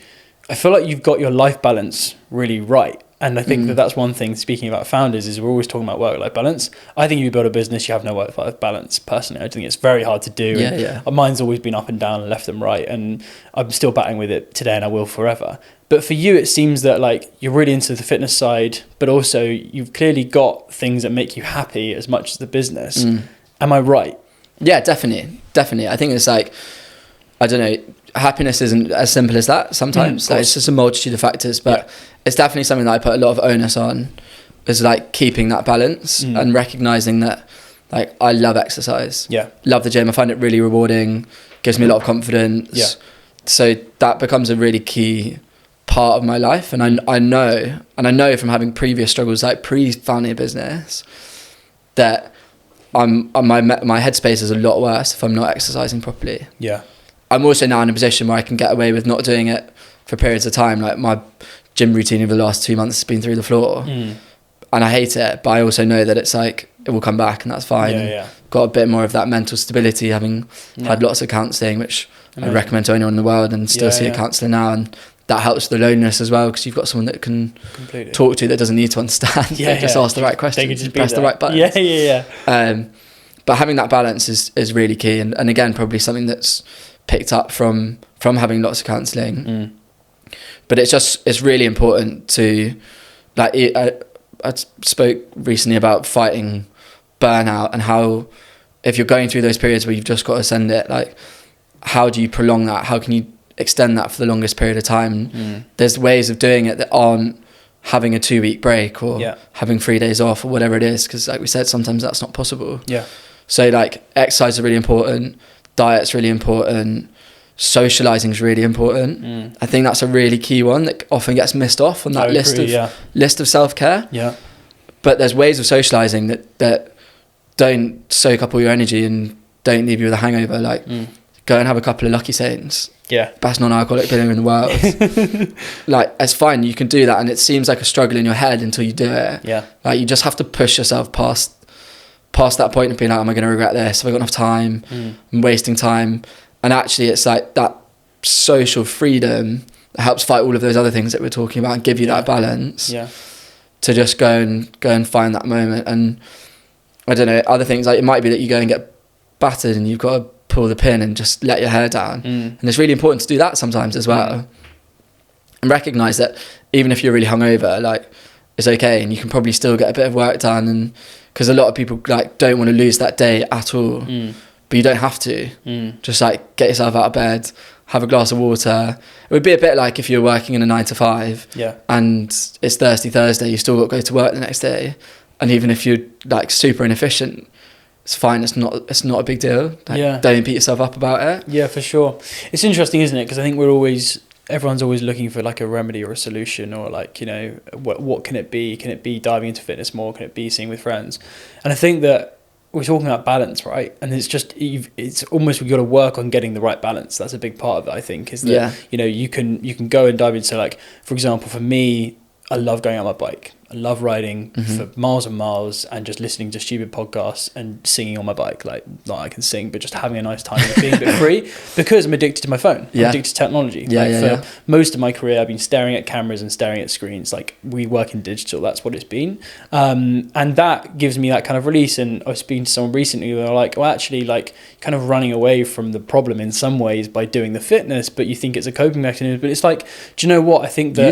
S2: I feel like you've got your life balance really right. And I think that's one thing, speaking about founders, is we're always talking about work-life balance. I think if you build a business, you have no work-life balance, personally. I think it's very hard to do. Mine's always been up and down and left and right, and I'm still battling with it today, and I will forever. But for you, it seems that like you're really into the fitness side, but also you've clearly got things that make you happy as much as the business. Am I right?
S1: Yeah, definitely. I think it's like, I don't know, happiness isn't as simple as that sometimes. Like, it's just a multitude of factors, but it's definitely something that I put a lot of onus on, is like keeping that balance and recognizing that like I love exercise. Love the gym. I find it really rewarding, gives me a lot of confidence. So that becomes a really key part of my life. And I know from having previous struggles, like pre-founding a business, that my headspace is a lot worse if I'm not exercising properly. I'm also now in a position where I can get away with not doing it for periods of time. Like my gym routine over the last 2 months has been through the floor, and I hate it, but I also know that it's like it will come back, and that's fine. Got a bit more of that mental stability, having had lots of counselling, which I recommend to anyone in the world, and still see a counsellor now, and that helps the loneliness as well, because you've got someone that can talk to that doesn't need to understand. Just ask the right questions, they can just press the right buttons. But having that balance is really key, and again, probably something that's picked up from having lots of counselling. But it's really important to, like, I spoke recently about fighting burnout, and how if you're going through those periods where you've just got to send it, like, how do you prolong that? How can you extend that for the longest period of time? There's ways of doing it that aren't having a 2-week break or having 3 days off or whatever it is, because like we said, sometimes that's not possible. So like exercise is really important, diet's really important, socializing is really important. I think that's a really key one that often gets missed off on that list of self-care. But there's ways of socializing that don't soak up all your energy and don't leave you with a hangover. Like go and have a couple of Lucky Saints. Best non-alcoholic beer in the world. Like, it's fine, you can do that, and it seems like a struggle in your head until you do it. Like, you just have to push yourself past that point of being like, am I going to regret this? Have I got enough time? I'm wasting time. And actually, it's like that social freedom that helps fight all of those other things that we're talking about and give you that balance to just go and find that moment. And I don't know, other things, like it might be that you go and get battered and you've got to pull the pin and just let your hair down. And it's really important to do that sometimes as well. And recognise that even if you're really hungover, like, it's okay, and you can probably still get a bit of work done. And because a lot of people like don't want to lose that day at all, but you don't have to. Just like get yourself out of bed, have a glass of water. It would be a bit like if you're working in a 9 to 5 and it's Thirsty Thursday, you still got to go to work the next day. And even if you're like super inefficient, it's fine. It's not a big deal. Like, don't beat yourself up about it.
S2: Yeah, for sure. It's interesting, isn't it? Because I think everyone's always looking for like a remedy or a solution, or like, you know, what can it be? Can it be diving into fitness more? Can it be seeing with friends? And I think that we're talking about balance, right? And it's almost, we've got to work on getting the right balance. That's a big part of it, I think, is that, you know, you can go and dive into, like, for example, for me, I love going on my bike. I love riding for miles and miles and just listening to stupid podcasts and singing on my bike. Like, not I can sing, but just having a nice time and being a bit free, because I'm addicted to my phone. I'm addicted to technology. For most of my career, I've been staring at cameras and staring at screens. Like, we work in digital. That's what it's been. And that gives me that kind of release. And I was speaking to someone recently who were like, well, actually, like, kind of running away from the problem in some ways by doing the fitness, but you think it's a coping mechanism. But it's like, do you know what? I think that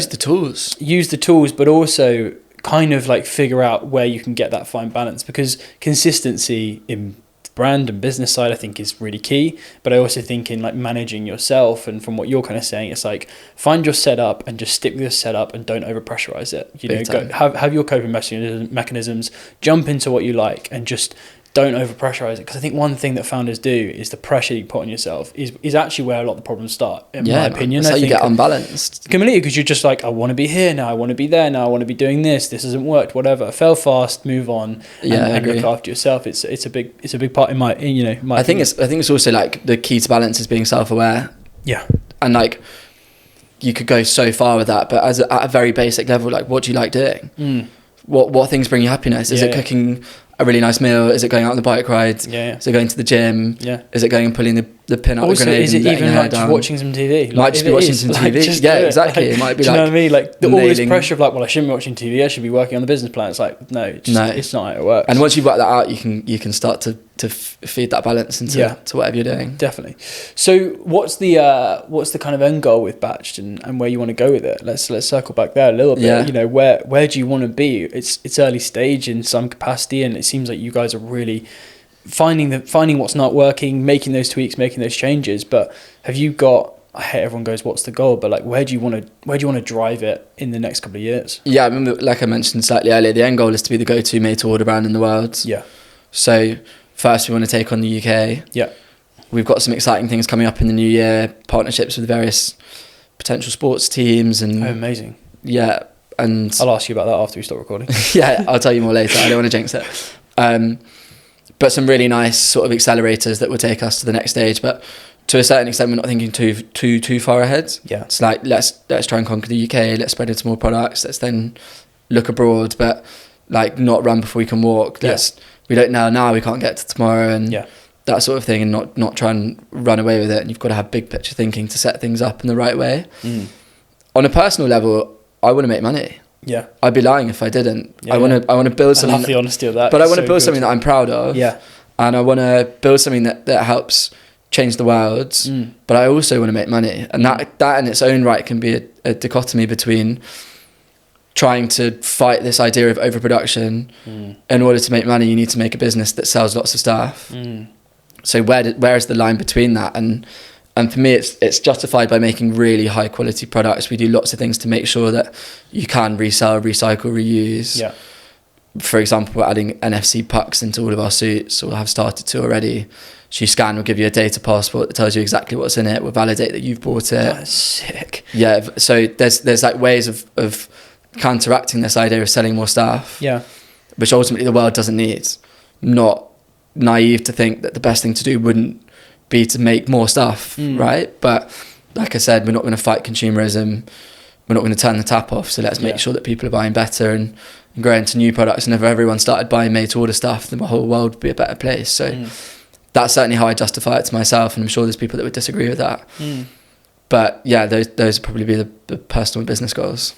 S2: use the tools, but also kind of like figure out where you can get that fine balance, because consistency in brand and business side, I think, is really key. But I also think in like managing yourself, and from what you're kind of saying, it's like, find your setup and just stick with your setup and don't over pressurize it. You know, go, have your coping mechanisms, jump into what you like, and just don't over pressurize it. Because I think one thing that founders do is the pressure you put on yourself is actually where a lot of the problems start, in my opinion.
S1: That's how you get unbalanced.
S2: Completely, because you're just like, I want to be here now, I want to be there now, I want to be doing this hasn't worked, whatever. Fail fast, move on, and look after yourself. It's a big part in my, you know, my opinion.
S1: I think it's also like the key to balance is being self-aware.
S2: Yeah.
S1: And like, you could go so far with that, but at a very basic level, like, what do you like doing? What things bring you happiness? Is it cooking a really nice meal? Is it going out on the bike ride? Is it going to the gym? Is it going and pulling the pin out
S2: also,
S1: the grenade?
S2: Is it even like just watching some TV? Like,
S1: might just be watching some TV.
S2: Like,
S1: exactly.
S2: Like,
S1: it might be,
S2: do
S1: like,
S2: you know what I mean? Like, all this pressure of like, well, I shouldn't be watching TV, I should be working on the business plan. It's like, no, it's not how it works.
S1: And once you work that out, you can start to feed that balance into to whatever you're doing.
S2: Definitely. So what's the kind of end goal with Batched, and where you want to go with it? Let's circle back there a little bit. You know, where do you want to be? It's early stage in some capacity, and it seems like you guys are really finding what's not working, making those tweaks, making those changes. But have you got, I hate everyone goes, what's the goal? But like, where do you want to drive it in the next couple of years? Yeah,
S1: I remember, like I mentioned slightly earlier, the end goal is to be the go-to made-to-order brand in the world. Yeah. So first, we want to take on the UK. Yeah. We've got some exciting things coming up in the new year, partnerships with various potential sports teams. And
S2: amazing.
S1: Yeah. And
S2: I'll ask you about that after we stop recording.
S1: Yeah, I'll tell you more later. I don't want to jinx it. But some really nice sort of accelerators that will take us to the next stage. But to a certain extent, we're not thinking too far ahead. Yeah. It's like, let's try and conquer the UK. Let's spread into more products. Let's then look abroad, but like, not run before we can walk. We don't know now, we can't get to tomorrow, and that sort of thing, and not try and run away with it. And you've got to have big picture thinking to set things up in the right way. On a personal level, I want to make money. Yeah, I'd be lying if I didn't. I want to build something.
S2: I love the honesty of that.
S1: But I want to build something that I'm proud of. Yeah, and I want to build something that helps change the world. But I also want to make money, and that in its own right can be a dichotomy between trying to fight this idea of overproduction. In order to make money, you need to make a business that sells lots of stuff. So where is the line between that? And for me, it's justified by making really high quality products. We do lots of things to make sure that you can resell, recycle, reuse. Yeah. For example, we're adding NFC pucks into all of our suits, or have started to already. So you scan, we'll give you a data passport that tells you exactly what's in it. We'll validate that you've bought it.
S2: That's sick.
S1: Yeah. So there's like ways of counteracting this idea of selling more stuff. Yeah. Which ultimately the world doesn't need. Not naive to think that the best thing to do wouldn't be to make more stuff, right? But like I said, we're not going to fight consumerism. We're not going to turn the tap off. So let's make sure that people are buying better and grow into new products. And if everyone started buying made-to-order stuff, then the whole world would be a better place. So that's certainly how I justify it to myself. And I'm sure there's people that would disagree with that. But yeah, those would probably be the personal and business goals.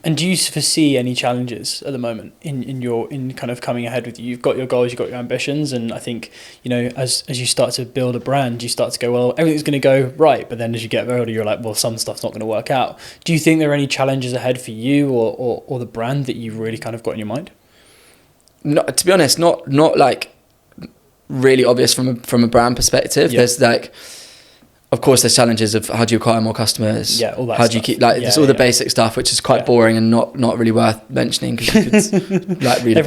S2: And do you foresee any challenges at the moment in kind of coming ahead with you? You've got your goals, you've got your ambitions, and I think, you know, as you start to build a brand, you start to go, well, everything's going to go right, but then as you get older, you're like, well, some stuff's not going to work out. Do you think there are any challenges ahead for you or the brand that you've really kind of got in your mind?
S1: No, to be honest, not like really obvious from a brand perspective. There's like, of course, there's challenges of how do you acquire more customers?
S2: Yeah, all that
S1: how do you
S2: stuff.
S1: keep, like, there's all the basic stuff, which is quite boring and not really worth mentioning, because you could like read a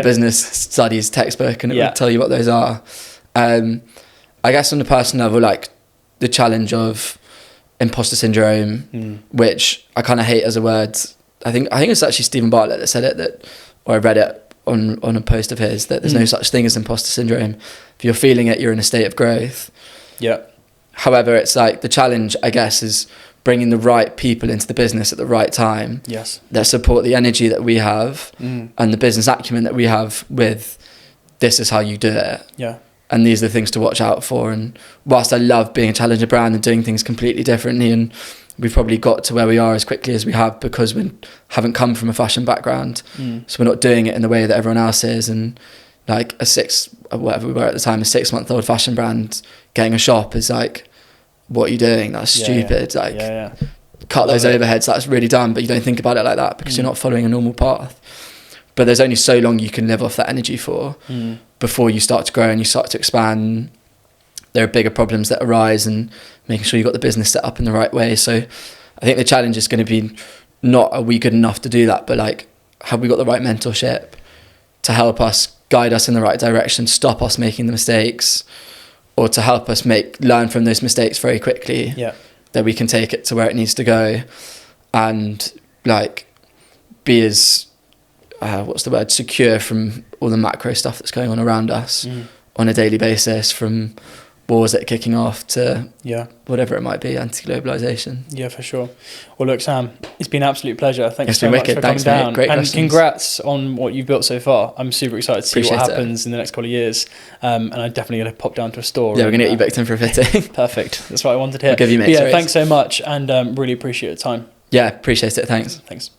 S1: business studies textbook and it would tell you what those are. I guess on the personal level, like the challenge of imposter syndrome, which I kind of hate as a word. I think it's actually Stephen Bartlett that said it, or I read it on a post of his, that there's no such thing as imposter syndrome. If you're feeling it, you're in a state of growth.
S2: Yeah.
S1: However, it's like the challenge, I guess, is bringing the right people into the business at the right time.
S2: Yes.
S1: That support the energy that we have and the business acumen that we have with, this is how you do it.
S2: Yeah.
S1: And these are the things to watch out for. And whilst I love being a challenger brand and doing things completely differently, and we've probably got to where we are as quickly as we have because we haven't come from a fashion background. So we're not doing it in the way that everyone else is. And like whatever we were at the time, a 6-month-old fashion brand getting a shop is like, what are you doing? That's stupid. Cut those overheads, that's really dumb, but you don't think about it like that because you're not following a normal path. But there's only so long you can live off that energy for before you start to grow and you start to expand. There are bigger problems that arise, and making sure you've got the business set up in the right way. So I think the challenge is going to be not, are we good enough to do that, but like, have we got the right mentorship to help us, guide us in the right direction, stop us making the mistakes, or to help us learn from those mistakes very quickly, that we can take it to where it needs to go, and like be as secure from all the macro stuff that's going on around us on a daily basis, from wars that are kicking off to whatever it might be, anti-globalization.
S2: Yeah, for sure. Well, look, Sam, it's been an absolute pleasure. Thanks so
S1: much for coming down. Great
S2: and
S1: questions.
S2: Congrats on what you've built so far. I'm super excited to see what happens in the next couple of years. And I'm definitely going to pop down to a store.
S1: Yeah, we're going to get you booked in for a fitting.
S2: Perfect. That's what I wanted to hear.
S1: I'll give you
S2: thanks so much, and really appreciate your time.
S1: Yeah, appreciate it. Thanks.